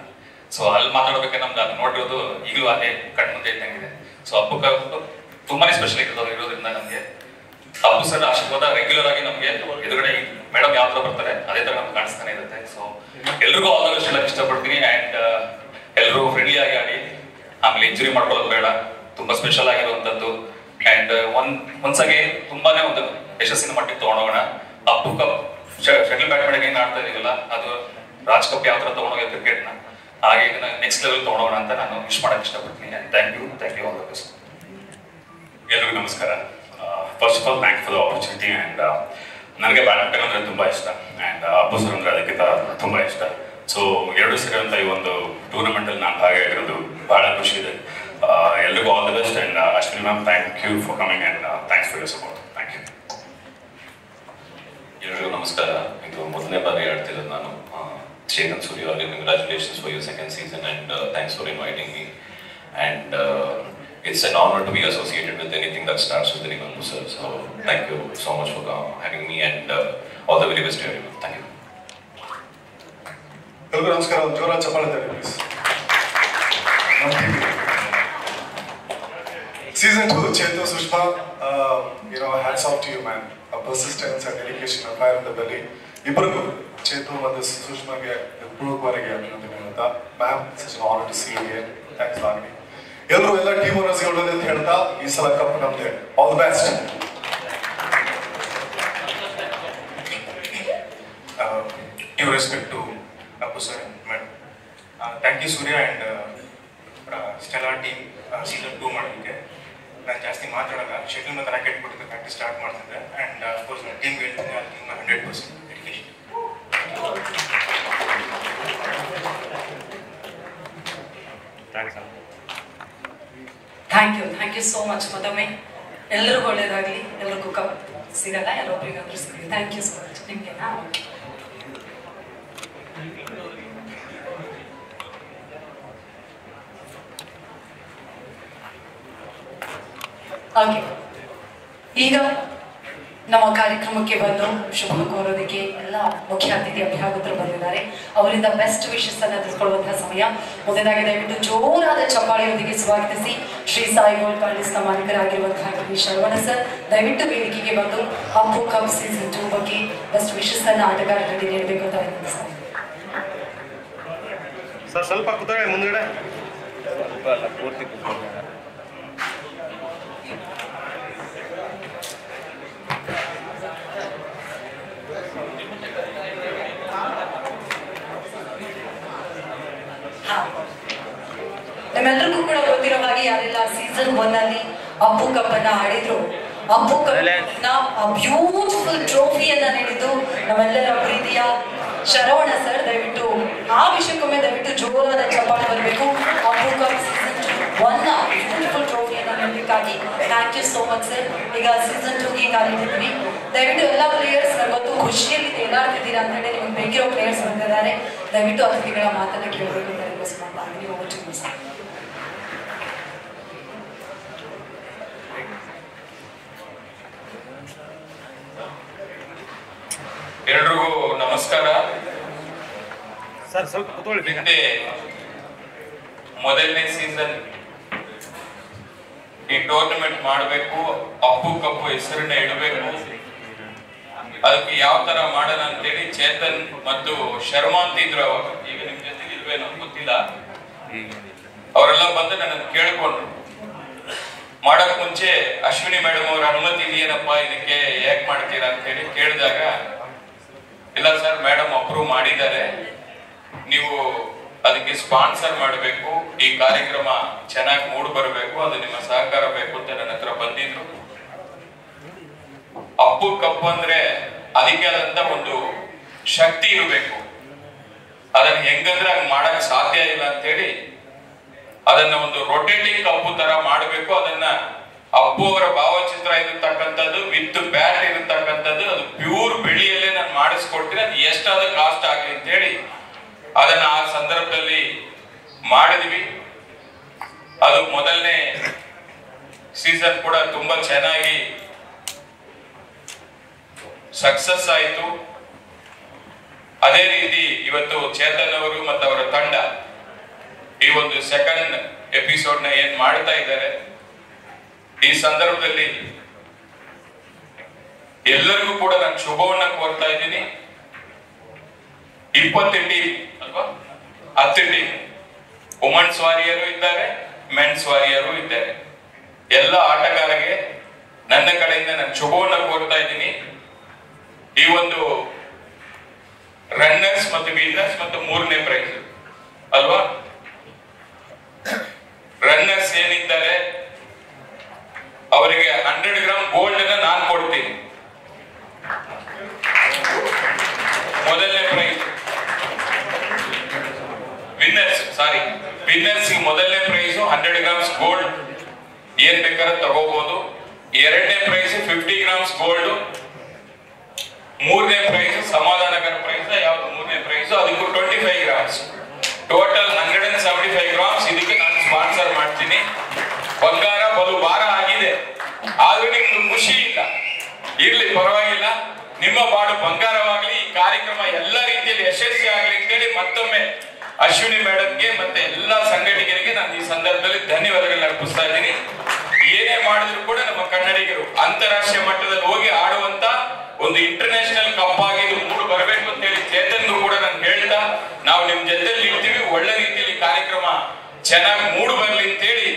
ಸೊ ಅಲ್ಲಿ ಮಾತಾಡೋದಕ್ಕೆ ನಮ್ಗೆ ಅದು ನೋಡಿರೋದು ಈಗಲೂ ಅದೇ ಕಣ್ಮುಂದೆ ಇದ್ದಂಗಿದೆ. ಸೊ ಅಪ್ಪು ಕಪ್ಪು ತುಂಬಾನೇ ಸ್ಪೆಷಲ್ ಇರೋದ್ರಿಂದ ನಮಗೆ ಅಪ್ಪು ಸರ್ ಆಶೀರ್ವಾದ ರೆಗ್ಯುಲರ್ ಆಗಿ ನಮಗೆ ಎದುರುಗಡೆ ಮೇಡಮ್ ಯಾವ ತರ ಬರ್ತಾರೆ ಅದೇ ತರ ನಮ್ಗೆ ಕಾಣಿಸ್ತಾನೆ ಇರುತ್ತೆ. ಸೊ ಎಲ್ರಿಗೂ ಆಲ್ ದ ಬೆಸ್ಟ್ ಹೇಳಕ್ ಇಷ್ಟಪಡ್ತೀನಿ. ಅಂಡ್ ಎಲ್ಲರೂ ಫ್ರೆಂಡ್ಲಿ ಆಗಿ ಆಡಿ, ಆಮೇಲೆ ಇಂಜುರಿ ಮಾಡ್ಕೊಳ್ಳೋದು ಬೇಡ. ತುಂಬಾ ಸ್ಪೆಷಲ್ ಆಗಿರುವಂತದ್ದು. ಅಂಡ್ ಒಂದ್ಸಾಗಿ ತುಂಬಾನೇ ಒಂದು ಯಶಸ್ಸಿನ ಮಟ್ಟಿಗೆ ತಗೊಂಡೋಗೋಣ. ಅಪ್ಪು ಕಪ್ ಶಟಲ್ ಬ್ಯಾಡ್ಮಿಂಟನ್ ಏನ್ ಆಡ್ತಾ ಇದೀವಲ್ಲ, ಅದು ರಾಜ್ ಕಪ್ ಯಾವ ತರ ತಗೊಂಡೋಗ ಕ್ರಿಕೆಟ್ ನ ಹಾಗೆ ಇದನ್ನ ನೆಕ್ಸ್ಟ್ ಲೆವೆಲ್ ತಗೊಂಡೋಗೋಣ ಅಂತ ನಾನು ವಿಶ್ ಮಾಡಕ್ ಇಷ್ಟಪಡ್ತೀನಿ. Thank you all the best. ಎಲ್ರಿಗೂ ನಮಸ್ಕಾರ. First of all thank for the opportunity. And ನನಗೆ ಬ್ಯಾಡ್ಮಿಂಟನ್ ಅಂದರೆ ತುಂಬ ಇಷ್ಟ. ಆ್ಯಂಡ್ ಅಪ್ಪು ಸರ್ ಅಂದರೆ ಅದಕ್ಕಿಂತ ತುಂಬ ಇಷ್ಟ. ಸೊ 2 ಸೇರಿ ಅಂತ ಈ ಒಂದು ಟೂರ್ನಮೆಂಟಲ್ಲಿ ನಾನು ಭಾಗಿಯಾಗಿರೋದು ಭಾಳ ಖುಷಿ ಇದೆ. ಎಲ್ರಿಗೂ all the best. And Ashwini ma'am, thank you for coming and thanks for your support. Thank you. ಎಲ್ರಿಗೂ ನಮಸ್ಕಾರ. ಇದು ಮೊದಲನೇ ಬಾರಿ ಆಡ್ತಿರೋದು ನಾನು. ಚೇತನ್ ಸೂರ್ಯ ಅವರಿಗೆ congratulations for your second season and thanks for inviting me. And it's an honor to be associated with anything that starts with the name Appu sir. So thank you so much for having me and all the very best to everyone. Thank you. ಎಲ್ರಿಗೂ ನಮಸ್ಕಾರ. ಒಂದು ಜೋರ ಚಪ್ಪಾಳೆ ತಗೊಳ್ಳಿ please. Season 2, Chetu, Sushma, hats off to you, man. A persistence and dedication, a fire in the belly. ಇಬ್ಬರಿಗೂ ಚೇತು ಮತ್ತು ಸುಷ್ಮಾಗೆ ಪೂರ್ವಕವರೆಗೆ ಅಭಿನಂದನೆ ಅಂತ. Ma'am, such an honor to see you here. Thanks for having me. ಎಲ್ಲರೂ ಎಲ್ಲ ಟೀಮ್ ಓನರ್ಸ್ಗೆ ಒಳ್ಳೆಯದು ಅಂತ ಹೇಳ್ತಾ ಈ ಸಲ ಕಪ್ ನಮ್ದೆ. All the best. Due respect to Appu sir and madam. Thank you Surya and Stellar team season 2 ಮಾಡೋದಕ್ಕೆ. ನಾನು ಜಾಸ್ತಿ ಮಾತಾಡಲ್ಲ, ಶೆಡ್ಯೂಲ್ ಮತ್ತು ರಾಕೆಟ್ ಕೊಟ್ಟು ಪ್ರಾಕ್ಟೀಸ್ ಸ್ಟಾರ್ಟ್ ಮಾಡ್ತಿದ್ದೆ. ಆ್ಯಂಡ್ ಅಫ್ಕೋರ್ಸ್ ನಾನು ಟೀಮ್ಗೆ ಹೇಳ್ತೀನಿ, ಆ team 100% dedication. Thank you so much. ಮತ್ತೊಮ್ಮೆ ಎಲ್ಲರಿಗೂ ಒಳ್ಳೇದಾಗಲಿ. ಎಲ್ಲರಿಗೂ ಕಪ್ ಸಿಗಲ್ಲ, ಎಲ್ಲೊಬ್ಬರಿಗಾದ್ರೂ ಸಿಗಲಿ. Thank you so much. ನಿಮಗೆನಾ? ಹಾಗೆ ಈಗ ನಮ್ಮ ಕಾರ್ಯಕ್ರಮಕ್ಕೆ ಬಂದು ಶುಭ ಕೋರೋದಕ್ಕೆ ಎಲ್ಲ ಮುಖ್ಯ ಅತಿಥಿ ಅಭ್ಯಾಗತರು ಬಂದಿದ್ದಾರೆ. ಅವರಿಂದ ಬೆಸ್ಟ್ ವಿಶಸ್ ಅನ್ನು ತಿಳಿದುಕೊಳ್ಳುವಂತಹ ಸಮಯ. ಮೊದಲಾಗಿ ದಯವಿಟ್ಟು ಜೋರಾದ ಚಪ್ಪಾಳೆಯೊಂದಿಗೆ ಸ್ವಾಗತಿಸಿ ಶ್ರೀ ಸಾಯಿ ಗೋಲ್ಡ್ ಪ್ಯಾಲೇಸ್ನ ಮಾಲೀಕರಾಗಿರುವಂತಹ ವಿ ಶರವಣ ಸರ್ ದಯವಿಟ್ಟು ವೇದಿಕೆಗೆ ಬಂದು ಅಪ್ಪು ಕಪ್ ಸೀಸನ್ 2 ಬಗ್ಗೆ ಬೆಸ್ಟ್ ವಿಶಸ್ ಅನ್ನು ಆಟಗಾರರಿಗೆ ನೀಡಬೇಕು ಅಂತ ವಿನಂತಿಸ್ತಾರೆ. ಸರ್ ಸ್ವಲ್ಪ ಕೂತ್ಕೊಳ್ಳಿ ಮುಂದ್ಗಡೆ. ಪೂರ್ತಿ ಕೂತ್ಕೊಳ್ಳಿ. ನಿಮ್ಮೆಲ್ಲರಿಗೂ ಕೂಡ ಗೊತ್ತಿರೋ ಹಾಗೆ ಯಾರೆಲ್ಲ ಸೀಸನ್ 1 ಅಲ್ಲಿ ಅಪ್ಪು ಕಪ್ ಅನ್ನ ಆಡಿದ್ರು, ಅಪ್ಪು ಕಪ್ ನ ಬ್ಯೂಟಿಫುಲ್ ಟ್ರೋಫಿಯನ್ನ ನೀಡಿದ್ದು ನಮ್ಮೆಲ್ಲರ ಪ್ರೀತಿಯ ಶರವಣ ಸರ್. ದಯವಿಟ್ಟು ಆ ವಿಷಯಕ್ಕೊಮ್ಮೆ ದಯವಿಟ್ಟು ಜೋರಾದ ಚಪ್ಪಾಳೆ ಬರಬೇಕು. ಅಪ್ಪು ಕಪ್ ಸೀಸನ್ 1 ನ ಬ್ಯೂಟಿಫುಲ್ ಟ್ರೋಫಿಯನ್ನ ನೀಡಲಿಕ್ಕಾಗಿ thank you so much sir. ಈಗ ಸೀಸನ್ 2 ಗೆ ಕಾಲಿಟ್ಟಿದ್ವಿ. ದಯವಿಟ್ಟು ಎಲ್ಲ ಪ್ಲೇಯರ್ಸ್ ಇವತ್ತು ಖುಷಿಯಲ್ಲಿ ತೇಲಾಡ್ತಿದ್ದೀರಾ ಅಂತ ಹೇಳಿ ನಿಮ್ಗೆ ಬೇಕಿರೋ ಪ್ಲೇಯರ್ಸ್ ಬಂದಿದ್ದಾರೆ. ದಯವಿಟ್ಟು ಅತಿಥಿಗಳ ಮಾತನ್ನ ಕೇಳಬೇಕು ಅಂತ ರಿಕ್ವೆಸ್ಟ್ ಮಾಡ್ತಾ ಇದ್ದೀನಿ. Over to you sir. ಎಲ್ರಿಗೂ ನಮಸ್ಕಾರ. ಸರ್ ಸ್ವಲ್ಪ ಕೂತ್ಕೊಳ್ಳಿ. ಹಿಂದೆ ಮೊದಲನೇ ಸೀಸನ್ ಈ ಟೂರ್ನಮೆಂಟ್ ಮಾಡಬೇಕು, ಅಪ್ಪು ಕಪ್ಪು ಹೆಸರನ್ನ ಇಡಬೇಕು, ಅದಕ್ಕೆ ಯಾವ ತರ ಮಾಡೋಣ ಅಂತೇಳಿ ಚೇತನ್ ಮತ್ತು ಶರ್ಮಾ ಅಂತ ಇದ್ರು. ಅವಾಗ ಈಗ ನಿಮ್ ಜೊತೆ ಇಲ್ವೇನೋ ಗೊತ್ತಿಲ್ಲ, ಅವರೆಲ್ಲ ಬಂದು ನನ್ನ ಕೇಳ್ಕೊಂಡ್ರು. ಮಾಡಕ್ ಮುಂಚೆ ಅಶ್ವಿನಿ ಮೇಡಮ್ ಅವ್ರ ಅನುಮತಿ ಇದೆಯೇನಪ್ಪ ಇದಕ್ಕೆ ಹೇಗ್ ಮಾಡ್ತೀರಾ ಅಂತ ಹೇಳಿ ಕೇಳಿದಾಗ, ಇಲ್ಲ ಸರ್ ಮೇಡಮ್ ಅಪ್ರೂವ್ ಮಾಡಿದ್ದಾರೆ, ನೀವು ಅದಕ್ಕೆ ಸ್ಪಾನ್ಸರ್ ಮಾಡಬೇಕು, ಈ ಕಾರ್ಯಕ್ರಮ ಚೆನ್ನಾಗಿ ಮೂಡ್ ಬರಬೇಕು, ಅದು ನಿಮ್ಮ ಸಹಕಾರ ಬೇಕು ಅಂತ ನನ್ನ ಹತ್ರ ಬಂದಿದ್ರು. ಅಪ್ಪು ಕಪ್ ಅಂದ್ರೆ ಅದಕ್ಕೆ ಆದಂತ ಒಂದು ಶಕ್ತಿ ಇರಬೇಕು, ಅದನ್ನ ಹೆಂಗಂದ್ರೆ ಹಂಗ್ ಮಾಡಕ್ ಸಾಧ್ಯ ಇಲ್ಲ ಅಂತ ಹೇಳಿ ಅದನ್ನ ಒಂದು ರೊಟೇಟಿಂಗ್ ಕಪ್ಪು ತರ ಮಾಡಬೇಕು. ಅದನ್ನ ಅಪ್ಪು ಅವರ ಭಾವಚಿತ್ರ ಇರತಕ್ಕಂಥದ್ದು ವಿತ್ ಬ್ಯಾಟ್ ಇರತಕ್ಕಂಥದ್ದು, ಅದು ಪ್ಯೂರ್ ಬೆಳ್ಳಿಯಲ್ಲೇ ನಾನು ಮಾಡಿಸ್ಕೊಡ್ತೀನಿ, ಅದು ಎಷ್ಟಾದ ಕಾಸ್ಟ್ ಆಗ್ಲಿ ಅಂತ ಹೇಳಿ ಅದನ್ನ ಆ ಸಂದರ್ಭದಲ್ಲಿ ಮಾಡಿದ್ವಿ. ಅದು ಮೊದಲನೇ ಸೀಸನ್ ಕೂಡ ತುಂಬಾ ಚೆನ್ನಾಗಿ ಸಕ್ಸಸ್ ಆಯಿತು. ಅದೇ ರೀತಿ ಇವತ್ತು ಚೇತನ್ ಅವರು ಮತ್ತು ಅವರ ತಂಡ ಈ ಒಂದು ಸೆಕೆಂಡ್ ಎಪಿಸೋಡ್ ನ ಏನ್ ಮಾಡ್ತಾ ಇದ್ದಾರೆ, ಈ ಸಂದರ್ಭದಲ್ಲಿ ಎಲ್ಲರಿಗೂ ಕೂಡ ನಾನು ಶುಭವನ್ನ ಕೋರ್ತಾ ಇದ್ದೀನಿ. 20 ಟೀಮ್ ಅಲ್ವಾ, 10 ಟೀಮ್, ವುಮೆನ್ಸ್ ವಾರಿಯರು ಇದ್ದಾರೆ, ಮೆನ್ಸ್ ವಾರಿಯರು ಇದ್ದಾರೆ. ಎಲ್ಲ ಆಟಗಾರರಿಗೆ ನನ್ನ ಕಡೆಯಿಂದ ನಾನು ಶುಭವನ್ನ ಕೋರ್ತಾ ಇದ್ದೀನಿ. ಈ ಒಂದು ರನ್ನರ್ಸ್ ಮತ್ತು ವಿನ್ನರ್ಸ್ ಮತ್ತು 3ನೇ ಪ್ರೈಸ್ ಅಲ್ವಾ, ರನ್ನರ್ಸ್ ಏನಿದ್ದಾರೆ ಅವರಿಗೆ 100 ಗ್ರಾಮ್ ಗೋಲ್ಡ್ ಅನ್ನ ನಾನು ಕೊಡ್ತೀನಿ. ಮೊದಲನೇ ಪ್ರೈಸ್ ವಿನ್ನರ್ಸ್ ಮೊದಲನೇ ಪ್ರೈಸ್ 100 ಗ್ರಾಮ್ಸ್ ಗೋಲ್ಡ್, ಏನ್ ಬೇಕಾದ್ರೆ ತಗೋಬಹುದು. 2ನೇ ಪ್ರೈಸ್ 50 ಗ್ರಾಮ್ಸ್ ಗೋಲ್ಡ್. 3ನೇ ಪ್ರೈಸ್ ಸಮಾಧಾನಕರ ಪ್ರೈಸ್. ಯಾವ್ದು 3ನೇ ಪ್ರೈಸ್? ಅದಕ್ಕೂ 25 ಗ್ರಾಮ್ಸ್, ಟೋಟಲ್ 175 ಗ್ರಾಮ್ಸ್. ಇದಕ್ಕೆ ನಾನು ಸ್ಪಾನ್ಸರ್ ಮಾಡ್ತೀನಿ. ಬಂಗಾರ ಬಲು ಭಾರ ಆಗಿದೆ, ಆದ್ರೂ ನಿಮ್ಗೆ ಖುಷಿ ಇಲ್ಲ, ಇರ್ಲಿ ಪರವಾಗಿಲ್ಲ, ನಿಮ್ಮ ಬಾಡು ಬಂಗಾರವಾಗ್ಲಿ, ಈ ಕಾರ್ಯಕ್ರಮ ಎಲ್ಲ ರೀತಿಯಲ್ಲಿ ಯಶಸ್ವಿ ಆಗ್ಲಿ ಅಂತೇಳಿ ಮತ್ತೊಮ್ಮೆ ಅಶ್ವಿನಿ ಮೇಡಮ್ಗೆ ಮತ್ತೆ ಎಲ್ಲಾ ಸಂಘಟಕರಿಗೆ ನಾನು ಈ ಸಂದರ್ಭದಲ್ಲಿ ಧನ್ಯವಾದಗಳನ್ನ ಅರ್ಪಿಸ್ತಾ ಇದ್ದೀನಿ. ಏನೇ ಮಾಡಿದ್ರು ಕೂಡ ನಮ್ಮ ಕನ್ನಡಿಗರು ಅಂತಾರಾಷ್ಟ್ರೀಯ ಮಟ್ಟದಲ್ಲಿ ಹೋಗಿ ಆಡುವಂತ ಒಂದು ಇಂಟರ್ನ್ಯಾಷನಲ್ ಕಪ್ ಆಗಿ ಇದು ಮೂಡ್ ಬರಬೇಕು ಅಂತ ಹೇಳಿ ಚೇತನ್ಗೂ ಕೂಡ ನಾನು ಹೇಳ್ತಾ, ನಾವು ನಿಮ್ ಜೊತೆಲಿ ಇರ್ತೀವಿ, ಒಳ್ಳೆ ರೀತಿಯಲ್ಲಿ ಕಾರ್ಯಕ್ರಮ ಚೆನ್ನಾಗಿ ಮೂಡ್ ಬರ್ಲಿ ಅಂತ ಹೇಳಿ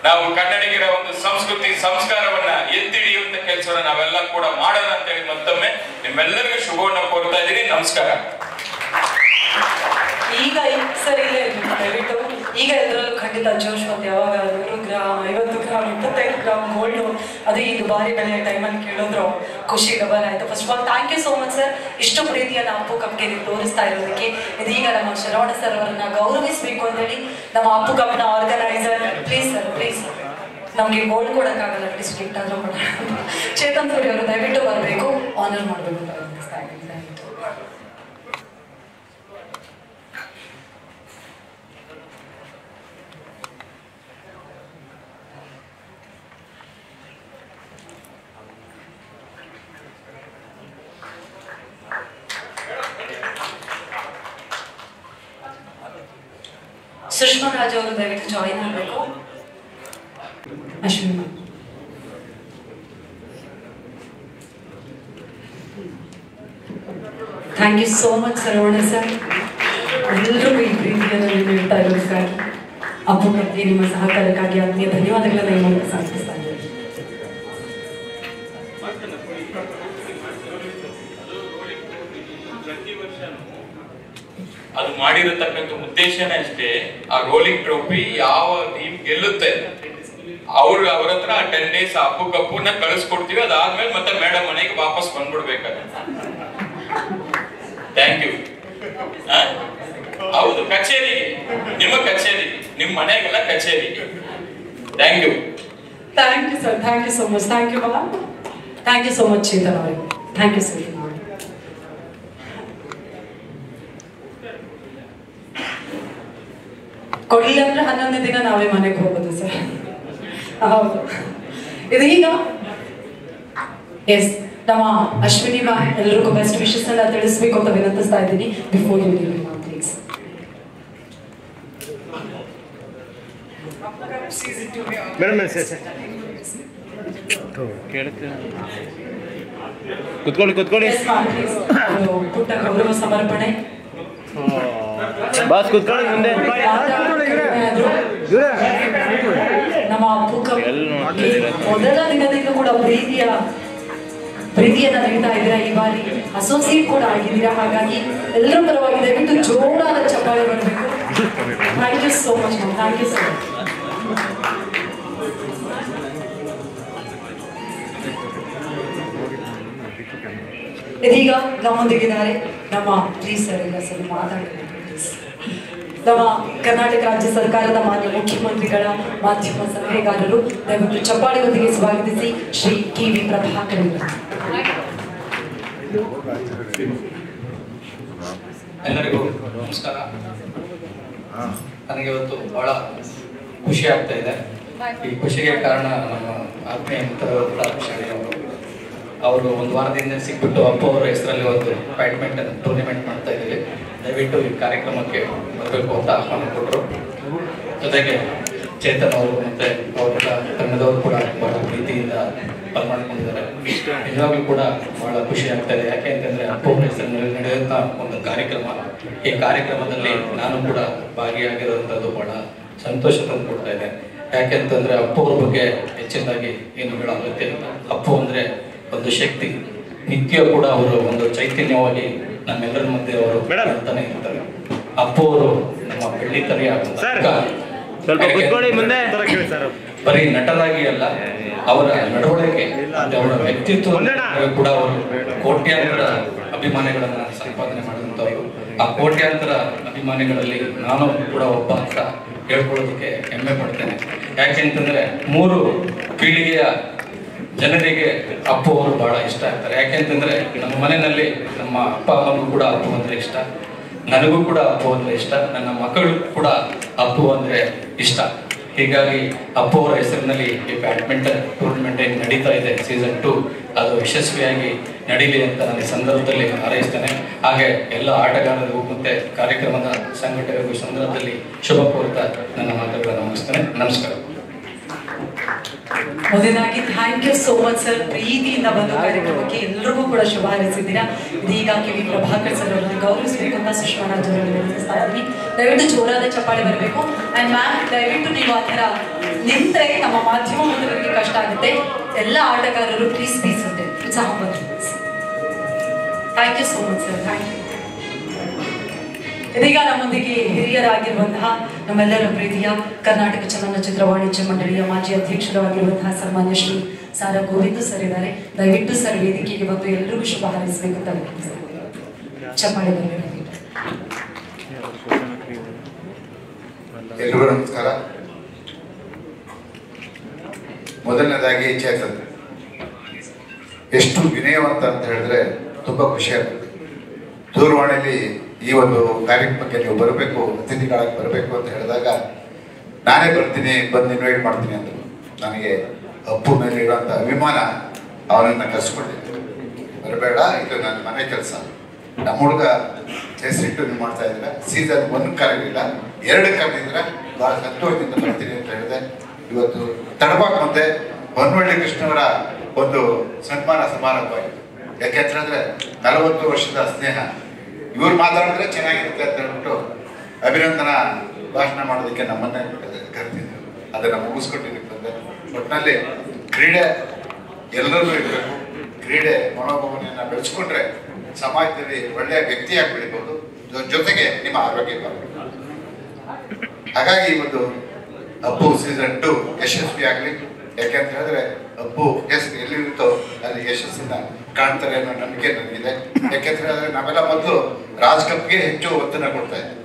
ನಾವು ಕನ್ನಡಿಗರ ಒಂದು ಸಂಸ್ಕೃತಿ ಸಂಸ್ಕಾರವನ್ನ ಎತ್ತಿಡಿಯುವಂತ ಕೆಲಸವನ್ನ ನಾವೆಲ್ಲ ಕೂಡ ಮಾಡೋಣ ಅಂತ ಹೇಳಿ ಮತ್ತೊಮ್ಮೆ ನಿಮ್ಮೆಲ್ಲರಿಗೂ ಶುಭವನ್ನ ಕೋರ್ತಾ ಇದ್ದೀನಿ. ನಮಸ್ಕಾರ. ಈಗ ಸರ್ ಇಲ್ಲೇ ದಯವಿಟ್ಟು ಈಗ ಎಲ್ಲರಲ್ಲೂ ಖಂಡಿತ ಜೋಶ್ ಬಂದು ಯಾವಾಗ 100 ಗ್ರಾಮ್ 50 ಗ್ರಾಮ್ 25 ಗ್ರಾಮ್ ಗೋಲ್ಡ್ ಅದು ಈ ದುಬಾರಿ ಬೆಲೆಯ ಟೈಮಲ್ಲಿ ಕೇಳಿದ್ರು ಖುಷಿ ಡಬಲ್ ಆಯ್ತು. First of all thank you so much sir, ಇಷ್ಟು ಪ್ರೀತಿಯನ್ನು ಅಪ್ಪು ಕಪ್ಗೆ ನೀವು ತೋರಿಸ್ತಾ ಇರೋದಕ್ಕೆ. ಇದೀಗ ನಮ್ಮ ಶರವಣ ಸರ್ ಅವರನ್ನ ಗೌರವಿಸಬೇಕು ಅಂತ ಹೇಳಿ ನಮ್ಮ ಅಪ್ಪು ಕಪ್ನ ಆರ್ಗನೈಸರ್, ಪ್ಲೀಸ್ ಸರ್ ಪ್ಲೀಸ್ ನಮಗೆ ಗೋಲ್ಡ್ ಕೊಡೋಕ್ಕಾಗಲ್ಲ, ಅಟ್ಲೀಸ್ಟ್ ಗಿಫ್ಟ್ ಆದ್ರೂ ಕೊಡೋಣ. ಚೇತನ್ ಸೂರಿ ಅವರು ದಯವಿಟ್ಟು ಬರಬೇಕು, ಆನರ್ ಮಾಡಬೇಕು ಅಂತ ಅನಿಸ್ತಾ ಇದ್ದೀನಿ. ಸುಷ್ಮಾ ರಾಜ್ ಅವರು ದಯವಿಟ್ಟು ಜಾಯಿನ್ ಆಗಬೇಕು. Ashwini thank you so much Saravana sir. ಎಲ್ಲರಿಗೂ ಈ ಪ್ರೀತಿಯನ್ನು ನೀಡ್ತಾ ಇರೋದಕ್ಕಾಗಿ ಅಪ್ಪುಗೆ ನಿಮ್ಮ ಸಹಕಾರಕ್ಕಾಗಿ ಆತ್ಮೀಯ ಧನ್ಯವಾದಗಳನ್ನು ಈ ಮೂಲಕ ಸಮರ್ಪಿಸ್ತಾ ಇದ್ದೇನೆ. ಅದು ಮಾಡಿರತಕ್ಕಂಥ ಉದ್ದೇಶನೇ ಅಷ್ಟೇ, ಆ ರೋಲಿಂಗ್ ಟ್ರೋಫಿ ಯಾವ ಟೀಮ್ ಗೆಲ್ಲುತ್ತೆ ಅವ್ರ ಹತ್ರ 10 days ಅಪ್ಪು ಕಪ್ಪುನ ಕಳಿಸ್ಕೊಡ್ತೀವಿ. ಅದಾದ್ಮೇಲೆ ಮತ್ತೆ ಮೇಡಮ್ ಮನೆಗೆ ವಾಪಸ್ ಬಂದ್ಬಿಡ್ಬೇಕಾದ್ರೆ. Thank you. ಹೌದು, ಕಚೇರಿಗೆ, ನಿಮ್ಮ ಕಚೇರಿಗೆ, ನಿಮ್ಮ ಮನೆಗೆಲ್ಲ ಕಚೇರಿಗೆ. Thank you. Thank you sir, thank you so much. Thank you ಬಾಬಾ, thank you so much Chetan ಅವರಿಗೆ. Thank you sir. ಕೊಡ್ಲಿಲ್ಲ ಅಂದ್ರೆ 11ನೇ ದಿನ ನಾವೇ ಮನೆಗೆ ಹೋಗೋದು ಸರ್. ಹೌದು. ಇದೀಗ ಎಸ್ ನಮ್ಮ ಅಶ್ವಿನಿ ಬಾ ಎಲ್ಲರಿಗೂ ಬೆಸ್ಟ್ ವಿಶಸ್ ಅನ್ನ ತಿಳಿಸ್ಬೇಕು ಅಂತ ವಿನಂತಿಸ್ತಾ ಇದ್ದೀನಿ. Before you leave please. Madam ಕುತ್ಕೊಳ್ಳಿ ಪುಟ್ಟ ಗೌರವ ಸಮರ್ಪಣೆ. ಬಾಸ್ ಕುತ್ಕೊಳ್ಳಿ ಮುಂದೆ. ನಮ್ಮ ಮೊದಲ ದಿನದಿಂದ ಕೂಡ ಪ್ರೀತಿಯನ್ನ ನೀಡ್ತಾ ಇದ್ದೀರಾ. ಈ ಬಾರಿ ಅಸೋಸಿಯೇಟ್ ಕೂಡ ಆಗಿದ್ದೀರಾ. ಹಾಗಾಗಿ ಎಲ್ಲರ ಪರವಾಗಿ ದಯವಿಟ್ಟು ಜೋರಾದ ಚಪ್ಪಾಳೆ ಬರಬೇಕು. Thank you so much. Thank you so much. ಇದೀಗ ನಮ್ಮೊಂದಿಗಿದ್ದಾರೆ ನಮ್ಮ ಪ್ಲೀಸ್ ಸರ್, ಇಲ್ಲ ಸರ್ ಮಾತಾಡಬೇಕು ಪ್ಲೀಸ್. ನಮ್ಮ ಕರ್ನಾಟಕ ರಾಜ್ಯ ಸರ್ಕಾರದ ಮಾನ್ಯ ಮುಖ್ಯಮಂತ್ರಿಗಳ ಮಾಧ್ಯಮ ಸಲಹೆಗಾರರು, ದಯವಿಟ್ಟು ಚಪ್ಪಾಳೆಯೊಂದಿಗೆ ಸ್ವಾಗತಿಸಿ ಶ್ರೀ KV ಪ್ರಭಾಕರ್. ಎಲ್ಲರಿಗೂ ನಮಸ್ಕಾರ. ನನಗೆ ಇವತ್ತು ಬಹಳ ಖುಷಿ ಆಗ್ತಾ ಇದೆ. ಈ ಖುಷಿಗೆ ಕಾರಣ ನಮ್ಮ ಆತ್ಮೀಯ ಮಿತ್ರರು. ಅವರು ಒಂದು ವಾರದಿಂದ ಸಿಕ್ಬಿಟ್ಟು ಅಪ್ಪ ಅವರ ಹೆಸರಲ್ಲಿ ಒಂದು ಬ್ಯಾಡ್ಮಿಂಟನ್ ಟೂರ್ನಿಮೆಂಟ್ ಮಾಡ್ತಾ ಇದ್ದೀವಿ, ದಯವಿಟ್ಟು ಈ ಕಾರ್ಯಕ್ರಮಕ್ಕೆ ಬರಬೇಕು ಅಂತ ಆಹ್ವಾನ ಕೊಟ್ಟರು. ಜೊತೆಗೆ ಚೇತನ್ ಅವರು ಮತ್ತು ಅವರ ತಂಡದವರು ಕೂಡ ಬಹಳ ಪ್ರೀತಿಯಿಂದ ಮಾಡ್ಕೊಂಡಿದ್ದಾರೆ. ನಿಜವಾಗ್ಲೂ ಕೂಡ ಬಹಳ ಖುಷಿ ಆಗ್ತಾ ಇದೆ. ಯಾಕೆ ಅಂತಂದರೆ ಅಪ್ಪ ಅವರ ಹೆಸರಿನಲ್ಲಿ ನಡೆಯುವಂಥ ಒಂದು ಕಾರ್ಯಕ್ರಮ. ಈ ಕಾರ್ಯಕ್ರಮದಲ್ಲಿ ನಾನು ಕೂಡ ಭಾಗಿಯಾಗಿರುವಂಥದ್ದು ಬಹಳ ಸಂತೋಷ ತಂದು ಕೊಡ್ತಾ ಇದೆ. ಯಾಕೆ ಅಂತಂದರೆ ಅಪ್ಪು ಅವ್ರ ಬಗ್ಗೆ ಹೆಚ್ಚಿನದಾಗಿ ಏನು ಹೇಳೋಗುತ್ತೆ. ಅಪ್ಪು ಅಂದರೆ ಒಂದು ಶಕ್ತಿ, ನಿತ್ಯ ಕೂಡ ಅವರು ಒಂದು ಚೈತನ್ಯವಾಗಿ ನಮ್ಮೆಲ್ಲರ ಮಧ್ಯೆ ಅವರು ಹೇಳ್ತಾನೆ ಇರ್ತಾರೆ. ಅಪ್ಪು ಅವರು ನಮ್ಮ ಬೆಳ್ಳಿ ತಲೆಯ ಬರೀ ನಟರಾಗಿ ಅಲ್ಲ, ಅವರ ನಡವಳಿಕೆ ಅವರ ವ್ಯಕ್ತಿತ್ವ ಕೂಡ ಅವರು ಕೋಟ್ಯಾಂತರ ಅಭಿಮಾನಿಗಳನ್ನ ಸಂಪಾದನೆ ಮಾಡಿದಂಥವ್ರು. ಆ ಕೋಟ್ಯಾಂತರ ಅಭಿಮಾನಿಗಳಲ್ಲಿ ನಾನು ಕೂಡ ಒಬ್ಬ ಅಂತ ಹೇಳ್ಕೊಳ್ಳೋದಕ್ಕೆ ಹೆಮ್ಮೆ ಪಡ್ತೇನೆ. ಯಾಕೆಂತಂದ್ರೆ 3 ಪೀಳಿಗೆಯ ಜನರಿಗೆ ಅಪ್ಪು ಅವರು ಬಹಳ ಇಷ್ಟ ಆಗ್ತಾರೆ. ಯಾಕೆಂತಂದ್ರೆ ನಮ್ಮ ಮನೆಯಲ್ಲಿ ನಮ್ಮ ಅಪ್ಪ ಅಮ್ಮಗೂ ಕೂಡ ಅಪ್ಪು ಅಂದ್ರೆ ಇಷ್ಟ, ನನಗೂ ಕೂಡ ಅಪ್ಪು ಅಂದ್ರೆ ಇಷ್ಟ, ನನ್ನ ಮಕ್ಕಳು ಕೂಡ ಅಪ್ಪು ಅಂದ್ರೆ ಇಷ್ಟ. ಹೀಗಾಗಿ ಅಪ್ಪು ಅವರ ಹೆಸರಿನಲ್ಲಿ ಈ ಬ್ಯಾಡ್ಮಿಂಟನ್ ಟೂರ್ನಮೆಂಟ್ ಏನು ನಡೀತಾ ಇದೆ ಸೀಸನ್ 2, ಅದು ಯಶಸ್ವಿಯಾಗಿ ನಡೀಲಿ ಅಂತ ನಾನು ಈ ಸಂದರ್ಭದಲ್ಲಿ ಹಾರೈಸ್ತೇನೆ. ಹಾಗೆ ಎಲ್ಲ ಆಟಗಾರರಿಗೂ ಮತ್ತೆ ಕಾರ್ಯಕ್ರಮದ ಸಂಘಟಕರಿಗೂ ಸಂದರ್ಭದಲ್ಲಿ ಶುಭ ಕೋರುತ್ತಾ ನನ್ನ ಮಾತುಗಳನ್ನು ಮುಗಿಸ್ತೇನೆ. ನಮಸ್ಕಾರ. ಮೊದಲಾಗಿ thank you so much sir. ಪ್ರೀತಿಯಿಂದ ಬಂದು ಕಾರ್ಯಕ್ರಮಕ್ಕೆ ಎಲ್ಲರಿಗೂ ಕೂಡ ಶುಭ ಹಾರೈಸಿದ್ದೀರಾ. ಇದೀಗ KV ಪ್ರಭಾಕರ್ ಸರ್ ಅವರನ್ನು ಗೌರವಿಸಬೇಕು ಅಂತ ಸುಷ್ಮಾ ರಾಜ್ ಅವರನ್ನು ವಿನಂತಿಸ್ತಾ ಇದ್ದೀನಿ. ದಯವಿಟ್ಟು ಜೋರಾದ ಚಪ್ಪಾಳೆ ಬರಬೇಕು. ಅಂಡ್ ಮ್ಯಾಮ್, ದಯವಿಟ್ಟು ನೀವು ಆ ಥರ ನಿಂತರೆ ನಮ್ಮ ಮಾಧ್ಯಮ ಮುಂದುವರೆಗೆ ಕಷ್ಟ ಆಗುತ್ತೆ. ಎಲ್ಲ ಆಟಗಾರರು ಪ್ಲೀಸ್ ಅಂತ ಉತ್ಸಾಹ ಬಂದು. Thank you so much sir. Thank you. ಇದೀಗ ನಮ್ಮೊಂದಿಗೆ ಹಿರಿಯರಾಗಿರುವಂತಹ ನಮ್ಮೆಲ್ಲರ ಪ್ರೀತಿಯ ಕರ್ನಾಟಕ ಚಲನಚಿತ್ರ ವಾಣಿಜ್ಯ ಮಂಡಳಿಯ ಮಾಜಿ ಅಧ್ಯಕ್ಷರು ಆಗಿರುವಂತಹ ಸನ್ಮಾನ್ಯ ಶ್ರೀ ಸಾರ ಗೋವಿಂದ ಸರ್ ಇದ್ದಾರೆ. ದಯವಿಟ್ಟು ಸರ್ ವೇದಿಕೆಗೆ ಬಂದು ಎಲ್ಲರಿಗೂ ಶುಭ ಹಾರೈಸಬೇಕು ಅಂತ ಚಪ್ಪಾಳೆ ಬರಬೇಕು. ಎಲ್ರಿಗೂ ನಮಸ್ಕಾರ. ಮೊದಲನೇದಾಗಿ ಚೇತನ್ ಎಷ್ಟು ವಿನಯವಂತ ಅಂತ ಹೇಳಿದ್ರೆ ತುಂಬಾ ಖುಷಿ ಆಗುತ್ತೆ. ದೂರವಾಣಿಯಲ್ಲಿ ಈ ಒಂದು ಕಾರ್ಯಕ್ರಮಕ್ಕೆ ನೀವು ಬರಬೇಕು, ಅತಿಥಿಗಳಾಗಿ ಬರಬೇಕು ಅಂತ ಹೇಳಿದಾಗ ನಾನೇ ಬರ್ತೀನಿ, ಬಂದು ಇನ್ವೈಟ್ ಮಾಡ್ತೀನಿ ಅಂದರು. ನನಗೆ ಅಪ್ಪು ಮೇಲೆ ಇರುವಂಥ ಅಭಿಮಾನ ಅವನನ್ನು ಕರೆಸ್ಕೊಂಡಿದ್ದೆ. ಬರಬೇಡ, ಇದು ನನ್ನ ಮನೆ ಕೆಲಸ. ನಮ್ಮ ಹುಡುಗ ಹೆಸರಿಟ್ಟು ನೀವು ಮಾಡ್ತಾ ಇದ್ದೀರ. ಸೀಸನ್ 1 ಕರೆಯಲಿಲ್ಲ, 2 ಕರೆದಿದ್ರೆ ಭಾಳ ಸಂತೋಷದಿಂದ ಬರ್ತೀನಿ ಅಂತ ಹೇಳಿದೆ. ಇವತ್ತು ತಡವಾಗಿ ಮುಂದೆ ಹೊನ್ನವಳ್ಳಿ ಕೃಷ್ಣವರ ಒಂದು ಸನ್ಮಾನ ಸಮಾರಂಭ ಆಯಿತು. ಯಾಕೆಂತಂದ್ರೆ 40 ವರ್ಷದ ಸ್ನೇಹ, ಇವ್ರು ಮಾತಾಡಿದ್ರೆ ಚೆನ್ನಾಗಿರುತ್ತೆ ಅಂತ ಹೇಳ್ಬಿಟ್ಟು ಅಭಿನಂದನಾ ಭಾಷಣ ಮಾಡೋದಕ್ಕೆ ನಮ್ಮನ್ನೇ ಕರೆದಿದ್ರು. ಅದನ್ನು ಮುಗಿಸ್ಕೊಟ್ಟಿದ್ದಕ್ಕೆ ಬಂದೆ. ಒಟ್ಟಿನಲ್ಲಿ ಕ್ರೀಡೆ ಎಲ್ಲರಲ್ಲೂ ಇರಬೇಕು. ಕ್ರೀಡೆ ಮನೋಭಾವನೆಯನ್ನು ಬೆಳೆಸ್ಕೊಂಡ್ರೆ ಸಮಾಜದಲ್ಲಿ ಒಳ್ಳೆಯ ವ್ಯಕ್ತಿಯಾಗಿ ಬೆಳಿಬೋದು, ಜೊತೆಗೆ ನಿಮ್ಮ ಆರೋಗ್ಯ ಬರಬೇಕು. ಹಾಗಾಗಿ ಈ ಒಂದು ಅಪ್ಪು ಸೀಸನ್ 2 ಯಶಸ್ವಿ ಆಗಲಿ. ಯಾಕೆಂತ ಹೇಳಿದ್ರೆ ಅಪ್ಪು ಹೆಸರು ಎಲ್ಲಿರುತ್ತೋ ಅಲ್ಲಿ ಯಶಸ್ಸನ್ನ ಕಾಣ್ತಾರೆ ಅನ್ನೋ ನಂಬಿಕೆ ನನಗಿದೆ. ಯಾಕೆಂತ ಹೇಳಿದ್ರೆ ನಾವೆಲ್ಲ ಮೊದಲು ರಾಜ್ ಕಪ್ಗೆ ಹೆಚ್ಚು ಒತ್ತನ್ನು ಕೊಡ್ತಾ ಇದ್ದೆ.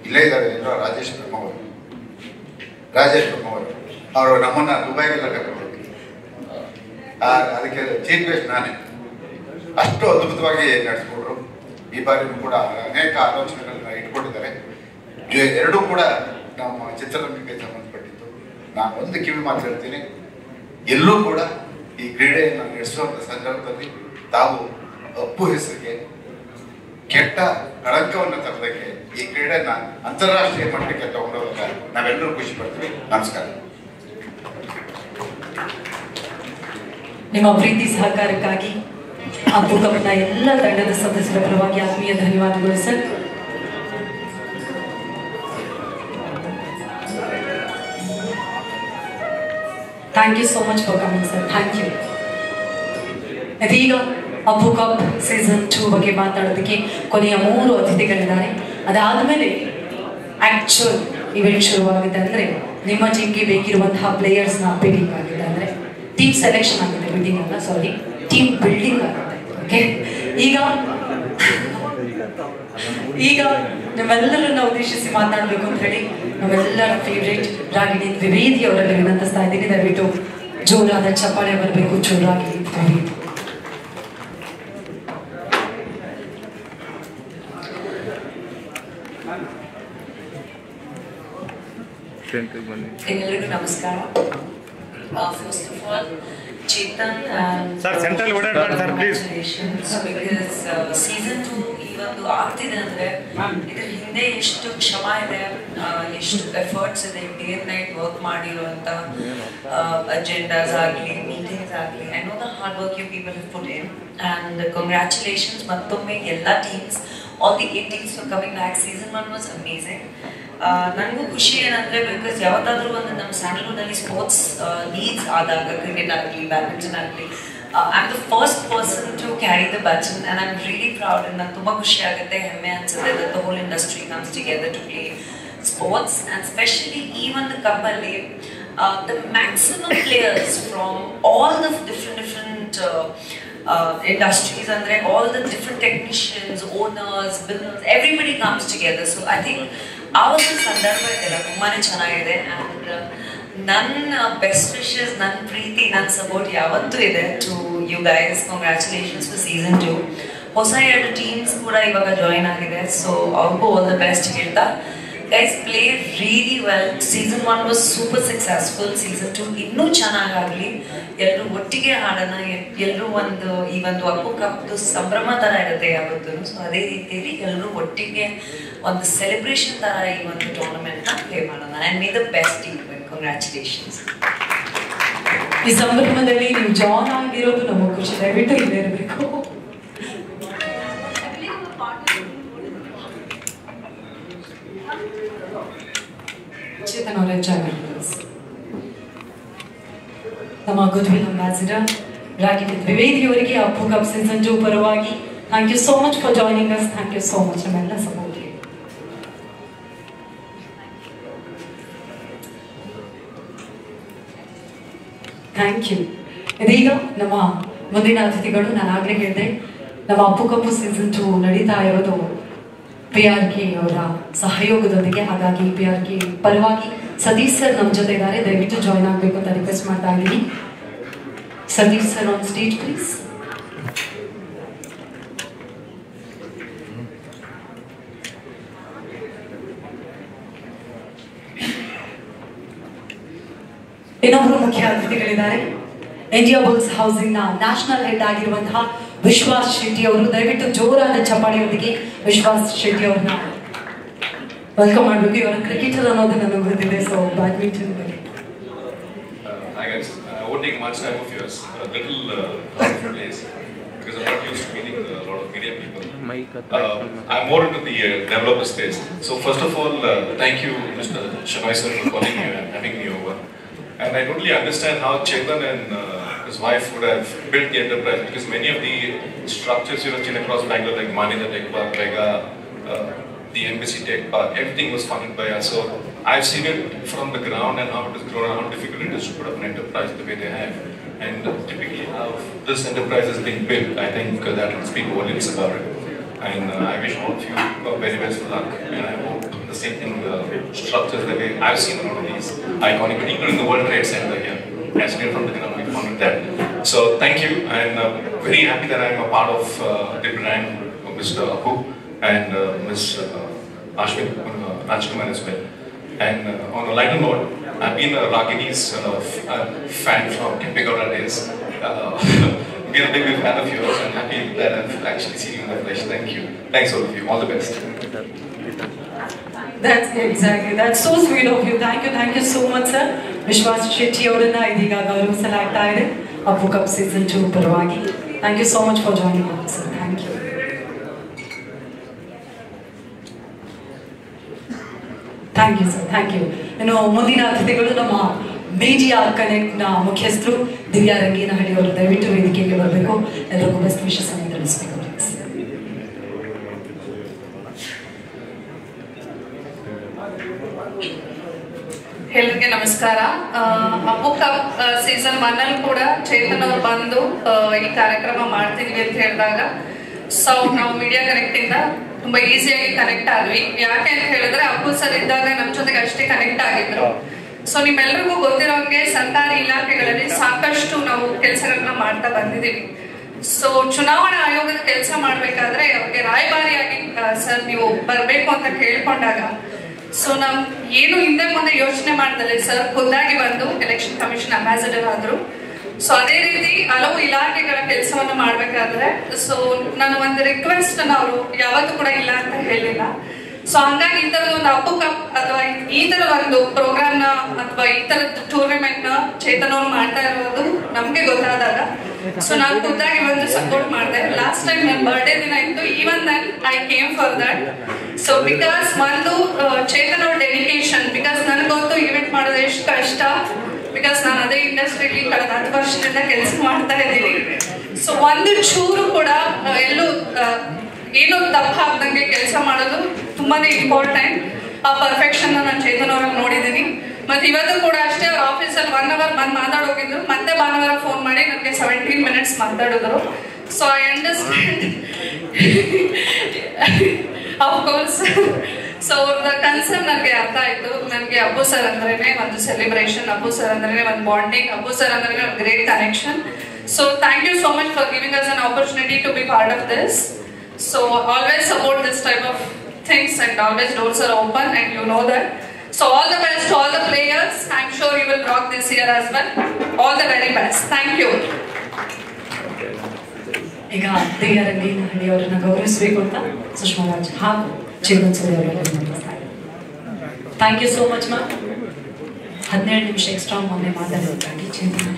ಇಲ್ಲೇ ಇದ್ದಾರೆ ಎಲ್ಲೋ ರಾಜೇಶ್ ಬ್ರಹ್ಮವರು, ಅವರು ನಮ್ಮನ್ನ ದುಬೈಗೆಲ್ಲ ಕರ್ಕೊಂಡು ಅದಕ್ಕೆ ಚೀಫ್ ಗೆಸ್ಟ್ ನಾನೇ. ಅಷ್ಟು ಅದ್ಭುತವಾಗಿ ನಡೆಸ್ಕೊಟ್ರು. ಈ ಬಾರಿನೂ ಕೂಡ ಅನೇಕ ಆಲೋಚನೆಗಳನ್ನ ಇಟ್ಕೊಂಡಿದ್ದಾರೆ. ಎರಡೂ ಕೂಡ ನಮ್ಮ ಚಿತ್ರರಂಗಕ್ಕೆ ಸಂಬಂಧಪಟ್ಟಿತ್ತು. ನಾನು ಒಂದು ಕಿವಿ ಮಾತು ಹೇಳ್ತೀನಿ, ಎಲ್ಲೂ ಕೂಡ ಈ ಕ್ರೀಡೆಯನ್ನು ನಡೆಸುವಂಥ ಸಂದರ್ಭದಲ್ಲಿ ತಾವು ಅಪ್ಪು ಹೆಸರಿಗೆ ಕೆಟ್ಟ ಕಳಂಕವನ್ನು ತರೋದಕ್ಕೆ ಈ ಕ್ರೀಡೆನ ಅಂತಾರಾಷ್ಟ್ರೀಯ ಮಟ್ಟಕ್ಕೆ ತಗೊಂಡೋದಾಗ ನಾವೆಲ್ಲರೂ ಖುಷಿ ಪಡ್ತೀವಿ. ನಮಸ್ಕಾರ. ನಿಮ್ಮ ಪ್ರೀತಿ ಸಹಕಾರಕ್ಕಾಗಿ ಅಪ್ಪು ಕಪ್ನ ಎಲ್ಲ ತಂಡದ ಸದಸ್ಯರ ಪರವಾಗಿ ಆತ್ಮೀಯ ಧನ್ಯವಾದಗಳು sir. Thank you so much for coming sir. Thank you. ಇದೀಗ ಅಪ್ಪು ಕಪ್ ಸೀಸನ್ 2 ಬಗ್ಗೆ ಮಾತಾಡೋದಕ್ಕೆ ಕೊನೆಯ 3 ಅತಿಥಿಗಳಿದ್ದಾರೆ. ಅದಾದಮೇಲೆ ಆಕ್ಚುಯಲ್ ಇವೆಂಟ್ ಶುರುವಾಗಿದೆ. ಅಂದರೆ ನಿಮ್ಮ ಟೀಮ್ಗೆ ಬೇಕಿರುವಂತಹ ಪ್ಲೇಯರ್ಸ್ನ ಬಿಲ್ಡಿಂಗ್ ಆಗಿದೆ. ಅಂದರೆ ಟೀಮ್ ಸೆಲೆಕ್ಷನ್ ಆಗಿದೆ, ಬಿಲ್ಡಿಂಗ್ ಅಲ್ಲ, ಸಾರಿ, ಟೀಮ್ ಬಿಲ್ಡಿಂಗ್ ಆಗುತ್ತೆ. ಓಕೆ, ಈಗ ನಿಮ್ಮೆಲ್ಲರನ್ನ ಉದ್ದೇಶಿಸಿ ಮಾತನಾಡಬೇಕು ಅಂತ ಹೇಳಿ ನಾವೆಲ್ಲರ ಫೇವ್ರೇಟ್ ರಾಗಿಣಿ ದ್ವಿವೇದಿ ಅವರಲ್ಲಿ ವಿನಂತಿಸ್ತಾ ಇದ್ದೀನಿ. ದಯವಿಟ್ಟು ಜೋರಾದ ಚಪ್ಪಾಳೆ ಬರಬೇಕು. ಜೋರಾಗಿ ದ್ವಿವೇದಿ. ಎಲ್ಲರಿಗೂ ನಮಸ್ಕಾರ. First of all Chetan sir central ಓಡಾಡ್ಬಾರ್ದು ಸರ್ ಪ್ಲೀಸ್. ಬಿಕಾಸ್ ಸೀಸನ್ 2 ಇವತ್ತು ಆಗ್ತಿದೆ ಅಂದ್ರೆ ಇದ್ರ ಹಿಂದೆ ಎಷ್ಟು ಶ್ರಮ ಇದೆ, ಎಷ್ಟು ಎಫರ್ಟ್ಸ್ ಇದೆ, ಡೇ ಅಂಡ್ ನೈಟ್ ವರ್ಕ್ ಮಾಡಿರುವಂತ ಅಜೆಂಡಾಸ್ ಆಗಲಿ, ಮೀಟಿಂಗ್ಸ್ ಆಗಲಿ, I know the hard work you people have put in and congratulations ಮತ್ತೊಮ್ಮೆ ಎಲ್ಲ teams, all the 8 teams for coming back. Season 1 was amazing. ನನಗೂ ಖುಷಿ ಏನಂದ್ರೆ ಬಿಕಾಸ್ ಯಾವತ್ತಾದ್ರೂ ಒಂದು ನಮ್ಮ ಸ್ಯಾಂಡಲ್ವುಡ್ನಲ್ಲಿ ಸ್ಪೋರ್ಟ್ಸ್ ಲೀಗ್ಸ್ ಆದಾಗ, ಕ್ರಿಕೆಟ್ ಆಗಲಿ, ಬ್ಯಾಡ್ಮಿಂಟನ್ ಆಗಲಿ, I am the first person to carry the baton and I am really proud. ನಂಗೆ ತುಂಬ ಖುಷಿ ಆಗುತ್ತೆ, ಹೆಮ್ಮೆ ಅನ್ಸುತ್ತೆ that the whole industry comes together to play sports. And specially ಈ ಒಂದು ಕಪ್ಪಲ್ಲಿ the maximum players from all the different industries, and all the different technicians, owners, builders, everybody comes together. So I think our sandarbha idella tumbane chennagide, and ನನ್ನ best wishes, ನನ್ನ ಪ್ರೀತಿ, ನನ್ನ support ಯಾವತ್ತೂ ಇದೆ to you guys. Congratulations for season 2. ಹೊಸ 2 teams ಕೂಡ ಇವಾಗ join ಆಗಿದೆ, ಸೊ ಅವ್ರಿಗೂ ಆಲ್ ದ ಬೆಸ್ಟ್ ಹೇಳ್ತಾ. Guys play really well. Season 1 was super successful. Season 2 ಇನ್ನೂ ಚೆನ್ನಾಗಾಗಲಿ, ಎಲ್ಲರೂ ಒಟ್ಟಿಗೆ ಆಡೋಣ, ಎಲ್ಲರೂ ಈ ಒಂದು ಅಪ್ಪು ಕಪ್ದು ಸಂಭ್ರಮ ಥರ ಇರುತ್ತೆ ಯಾವತ್ತೂ. ಸೊ ಅದೇ ರೀತಿಯಲ್ಲಿ ಎಲ್ಲರೂ ಒಟ್ಟಿಗೆ ಒಂದು ಸೆಲೆಬ್ರೇಷನ್ ಥರ ಈ ಒಂದು ಟೂರ್ನಮೆಂಟ್ನ ಪ್ಲೇ ಮಾಡೋಣ. And May the best team. Congratulations. ಈ ಸಂದರ್ಭದಲ್ಲಿ ನೀವು ಜಾನ್ ಆಗಿರೋದು ನಮಗೆ ಖುಷಿ. ದಯವಿಟ್ಟು ಇಲ್ಲೇ ಇರಬೇಕು. ಚೇತನ್ ಅವರ ಜಾಗೃತಿ ನಮ್ಮ ಗುಡ್ವಿಲ್ ಅಂಬಾಸಿಡರ್ ರಾಗಿಣಿ ದ್ವಿವೇದಿ ಅವರಿಗೆ ಅಪ್ಪು ಕಪ್ ಸೀಸನ್ 2 ಪರವಾಗಿ thank you so much for joining us. Thank you so much ನಮ್ಮೆಲ್ಲ ಸಪೋರ್ಟ್ಗೆ. Thank you. ಇದೀಗ ನಮ್ಮ ಮುಂದಿನ ಅತಿಥಿಗಳು, ನಾನು ಆಗಲೇ ಹೇಳಿದೆ, ನಮ್ಮ ಅಪ್ಪು ಕಪ್ಪು ಸೀಸನ್ 2 ನಡೀತಾ ಇರೋದು PRK ಅವರ ಸಹಯೋಗದೊಂದಿಗೆ. ಹಾಗಾಗಿ PRK ಪರವಾಗಿ ಸತೀಶ್ ಸರ್ ನಮ್ಮ ಜೊತೆ ಇದ್ದಾರೆ. ದಯವಿಟ್ಟು ಜಾಯ್ನ್ ಆಗಬೇಕು ಅಂತ ರಿಕ್ವೆಸ್ಟ್ ಮಾಡ್ತಾ ಇದ್ದೀನಿ. Satish sir on stage please. ಇನ್ನೊಬ್ಬರು ಮುಖ್ಯ ಅತಿಥಿಗಳಿದ್ದಾರೆ. ಇಂಡಿಯಾ ಬುಲ್ಸ್ ಹೌಸಿಂಗ್ ನ ನ್ಯಾಷನಲ್ ಹೆಡ್ ಆಗಿರುವಂತಹ ವಿಶ್ವಾಸ್ ಶೆಟ್ಟಿ ಅವರು. ದಯವಿಟ್ಟು ಜೋರಾದ ಚಪ್ಪಾಳೆಯೊಂದಿಗೆ ವಿಶ್ವಾಸ್ ಶೆಟ್ಟಿ ಅವ್ರನ್ನ ವೆಲ್ಕಮ್ ಮಾಡಬೇಕು. ಇವರ ಕ್ರಿಕೆಟರ್ ಅನ್ನೋದು ನನಗೆ ಗೊತ್ತಿದೆ. ಸೊ ಬ್ಯಾಡ್ಮಿಂಟನ್ ಬಗ್ಗೆ Hi guys, I won't take much time of yours. A little out of place because I'm not used to meeting a lot of media people. I'm more into the developer space. So first of all, thank you, Mr. Shenoy sir, for calling me and having me over. And I totally understand how Chetan and his wife would have built the enterprise, because many of the structures you have seen across Bangalore, like Manita Tech Park, Vega, the Embassy Tech Park, everything was funded by us. So I've seen it from the ground and how it has grown and how difficult it is to put up an enterprise the way they have. And typically how this enterprise is being built, I think that will speak volumes about it. And I wish all of you very best of luck. And I hope the same thing, structures that I've seen one of these iconic, including the World Trade Center here. As seen from the ground, we founded that. So thank you, and very happy that I'm a part of the brand of Mr. Apu and Ms. Ashwin Rajkumar as well. And on a lighter note, I've been a Ragini's fan from Kempegowda days. Been a big fan of yours, and happy that I've actually seen you in the flesh. Thank you. Thanks all of you. All the best. That's so sweet of you. Thank you so much, sir. Vishwas Shetty ಅವರನ್ನ ಇದೀಗ ಗೌರವಿಸಲಾಗ್ತಾ ಇದೆ Appu cup season 2 ಪರವಾಗಿ. Thank you so much for joining us, sir. Thank you. Thank you sir, thank you. ಇನ್ನು ಮುಂದಿನ ಅತಿಥಿಗಳು ನಮ್ಮ media ಕನೆಕ್ಟ್ನ ಮುಖ್ಯಸ್ಥರು ದಿವ್ಯಾ ರಂಗೇನಹಳ್ಳಿ ಅವರು ದಯವಿಟ್ಟು ವೇದಿಕೆಗೆ ಬರಬೇಕು. ಎಲ್ಲರಿಗೂ ಬೆಸ್ಟ್ ವಿಶಸ್ ಅನ್ನು ತಿಳಿಸಬೇಕು. ಎಲ್ಲರಿಗೆ ನಮಸ್ಕಾರ. ಅಪ್ಪು ಕಪ್ ಸೀಸನ್ 1 ಅಲ್ಲಿ ಕೂಡ ಚೇತನ್ ಅವರು ಬಂದು ಈ ಕಾರ್ಯಕ್ರಮ ಮಾಡ್ತಿದ್ವಿ ಅಂತ ಹೇಳಿದಾಗ ಸೊ ನಾವು ಮೀಡಿಯಾ ಕನೆಕ್ಟ್ ಇಂದ ತುಂಬಾ ಈಸಿಯಾಗಿ ಕನೆಕ್ಟ್ ಆದ್ವಿ. ಯಾಕೆ ಅಂತ ಹೇಳಿದ್ರೆ ಅಪ್ಪು ಸರ್ ಇದ್ದಾಗ ನಮ್ಮ ಜೊತೆಗೆ ಅಷ್ಟೇ ಕನೆಕ್ಟ್ ಆಗಿದ್ರು. ಸೊ ನಿಮ್ಮೆಲ್ಲರಿಗೂ ಗೊತ್ತಿರೋಂಗೆ ಸರ್ಕಾರಿ ಇಲಾಖೆಗಳಲ್ಲಿ ಸಾಕಷ್ಟು ನಾವು ಕೆಲಸಗಳನ್ನ ಮಾಡ್ತಾ ಬಂದಿದ್ದೀವಿ. ಸೊ ಚುನಾವಣಾ ಆಯೋಗದ ಕೆಲಸ ಮಾಡ್ಬೇಕಾದ್ರೆ ಅವ್ರಿಗೆ ರಾಯಭಾರಿಯಾಗಿ ಸರ್ ನೀವು ಬರ್ಬೇಕು ಅಂತ ಕೇಳ್ಕೊಂಡಾಗ ಸೊ ನಮ್ ಏನು ಹಿಂದೆ ಮುಂದೆ ಯೋಚನೆ ಮಾಡ್ದಲೆ ಸರ್ ಖುದ್ದಾಗಿ ಬಂದು ಎಲೆಕ್ಷನ್ ಕಮಿಷನ್ ಅಂಬಾಸಿಡರ್ ಆದ್ರು. ಸೊ ಅದೇ ರೀತಿ ಹಲವು ಇಲಾಖೆಗಳ ಕೆಲಸವನ್ನ ಮಾಡ್ಬೇಕಾದ್ರೆ ಸೊ ನಾನು ಒಂದು ರಿಕ್ವೆಸ್ಟ್ ಅವರು ಯಾವತ್ತೂ ಕೂಡ ಇಲ್ಲ ಅಂತ ಹೇಳಿಲ್ಲ. ಸೊ ಹಂಗಾಗಿ ಈ ತರದ ಒಂದು ಅಪ್ಪು ಕಪ್ ಅಥವಾ ಈ ತರ ಒಂದು ಪ್ರೋಗ್ರಾಮ್ ನ ಅಥವಾ ಈ ತರದ ಟೂರ್ನಮೆಂಟ್ ನ ಚೇತನ್ ಅವ್ರು ಮಾಡ್ತಾ ಇರೋದು ನಮ್ಗೆ ಗೊತ್ತಾದಾಗ ಸೊ ನಾನು ಖುದ್ದಾಗಿ ಬಂದು ಸಪೋರ್ಟ್ ಮಾಡಿದೆ. ಲಾಸ್ಟ್ ಟೈಮ್ ನನ್ನ ಬರ್ಡೇ ದಿನ ಇತ್ತು. Even then I came for that. So because ಒಂದು ಚೇತನ್ ಅವ್ರ ಡೆಡಿಕೇಶನ್, ಬಿಕಾಸ್ ನನಗೆ ಗೊತ್ತು ಇವೆಂಟ್ ಮಾಡೋದು ಎಷ್ಟು ಕಷ್ಟ. ಬಿಕಾಸ್ ನಾನು ಅದೇ ಇಂಡಸ್ಟ್ರಿಯಲ್ಲಿ ಕಳೆದ 10 ವರ್ಷದಿಂದ ಕೆಲಸ ಮಾಡ್ತಾ ಇದ್ದೀನಿ. ಸೊ ಒಂದು ಚೂರು ಕೂಡ ಎಲ್ಲೂ ಏನೋ ತಪ್ಪಾಗ್ದಂಗೆ ಕೆಲಸ ಮಾಡೋದು ತುಂಬಾನೇ ಇಂಪಾರ್ಟೆಂಟ್. ಆ ಪರ್ಫೆಕ್ಷನ್ ನಾನು ಚೇತನ್ ಅವ್ರಲ್ಲಿ ನೋಡಿದ್ದೀನಿ. ಮತ್ತೆ ಇವತ್ತು ಕೂಡ ಅಷ್ಟೇ ಅವ್ರ ಆಫೀಸಲ್ಲಿ 1 hour ಬಂದು ಮಾತಾಡೋಗಿದ್ರು. ಮತ್ತೆ ಭಾನುವಾರ ಫೋನ್ ಮಾಡಿ ನನಗೆ 17 minutes ಮಾತಾಡಿದ್ರು. So I understand of course. So ಅವ್ರದ ಕನ್ಸರ್ನ್ ನನಗೆ ಅರ್ಥ ಆಯ್ತು. ನನಗೆ ಅಪ್ಪು ಸರ್ ಅಂದ್ರೇನೆ ಒಂದು ಸೆಲಿಬ್ರೇಷನ್, ಅಪ್ಪು ಸರ್ ಅಂದ್ರೇನೆ ಒಂದು ಬಾಂಡಿಂಗ್, ಅಪ್ಪು ಸರ್ ಅಂದ್ರೇನೆ ಒಂದು great connection. So thank you so much for giving us an opportunity to be part of this. So always support this type of things and always doors are open and you know that. So all the best to all the players. I'm sure you will rock this year as well. All the very best. Thank you. ಈಗ ದಿವ್ಯಾ ರಂಗೇನಹಳ್ಳಿ ಅವರನ್ನ ಗೌರವಿಸಬೇಕು ಅಂತ ಸುಷ್ಮಾ ರಾಜ್ ಹಾಗೂ ಚೇತನ್ ಸೂರ್ಯ ಅವರಿಗೆ thank you so much ma'am. 17 ನಿಮಿಷ extra ಮೊನ್ನೆ ಮಾತಾಡೋದಕ್ಕಾಗಿ Chetan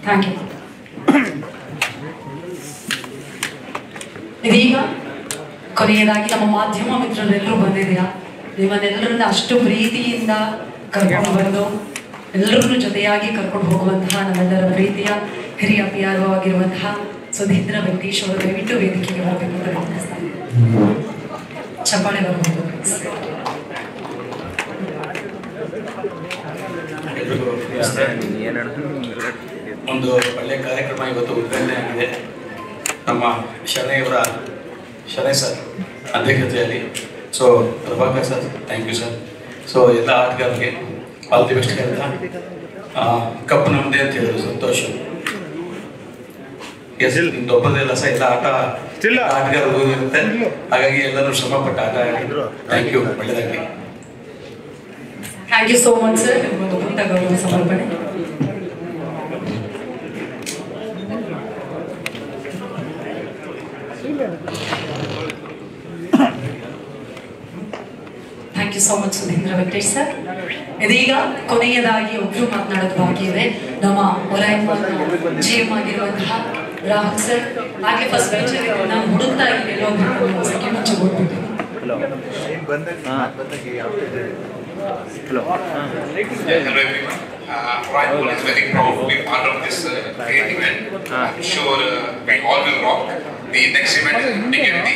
thank you. ಇದೀಗ ಕೊನೆಯದಾಗಿ ನಮ್ಮ ಮಾಧ್ಯಮ ಮಿತ್ರರೆಲ್ಲರೂ ಬಂದಿದ್ದೀರಾ. ನಿಮ್ಮನ್ನೆಲ್ಲರನ್ನ ಅಷ್ಟು ಪ್ರೀತಿಯಿಂದ ಕರ್ಕೊಂಡು ಬಂದು ಎಲ್ಲರನ್ನೂ ಜೊತೆಯಾಗಿ ಕರ್ಕೊಂಡು ಹೋಗುವಂತಹ ನಮ್ಮೆಲ್ಲರ ಪ್ರೀತಿಯ ಹಿರಿಯ PRO ಆಗಿರುವಂತಹ ಸುಧೀಂದ್ರ ವೆಂಕಟೇಶ್ ಅವರು ದಯವಿಟ್ಟು ವೇದಿಕೆಗೆ ಬರಬೇಕು ಅಂತ ಗಮನಿಸ್ತಾರೆ. ಚಪ್ಪಾಳೆ ಬರಬಹುದು. ಒಂದು ಒಳ್ಳೆಯ ಕಾರ್ಯಕ್ರಮ ಇವತ್ತು ಉದ್ಘಾಟನೆ ಆಗಿದೆ. ನಮ್ಮ ಶರೈ ಸರ್ ಅಧ್ಯಕ್ಷತೆಯಲ್ಲಿ. So Prabhakar sir thank you sir. So ಎಲ್ಲ ಆಟಗಾರರಿಗೆ ಆಲ್ ದಿ ಬೆಸ್ಟ್ ಹೇಳ್ತಾ ಕಪ್ ನಮ್ಮದೇ ಅಂತ ಹೇಳಿದ್ರು ಸಂತೋಷ. ಎಸ್ ನಿಮ್ದು ಒಬ್ಬರದೆಲ್ಲ ಸಹ ಎಲ್ಲ ಆಟಗಾರರು ಇರುತ್ತೆ. ಹಾಗಾಗಿ ಎಲ್ಲರೂ ಶ್ರಮಪಟ್ಟ ಆಟ ಆಡಿದ್ರು. Thank you. ಒಳ್ಳೆಯದಾಗಲಿ. Thank you so much sir. ನಿಮ್ಮೊಂದು ಪುಟ್ಟ ಗೌರವ ಸಮರ್ಪಣೆ. You so much Sudheendra Venkatesh sir. ಇದೀಗ ಕೊನೆಯದಾಗಿ ಒಬ್ರು ಮಾತನಾಡೋದು ಬಾಕಿ ಇದೆ. ನಮ್ಮ ಒರೈಮಾನ್ GM ಆಗಿರುವಂತಹ ರಾಹುಲ್ ಸರ್ ಹಾಗೆ ಫಸ್ಟ್ ಬೆಂಚ್ ನಾನು ಹುಡುಕ್ತಾ ಇದ್ದೀನಿ ಸೆಕೆಂಡ್ ಬೆಂಚ್ ಹೋಗ್ಬಿಟ್ಟು. Hello everyone. Raipur is very proud to be part of this great event. I'm sure we all will rock. The next event is happening at the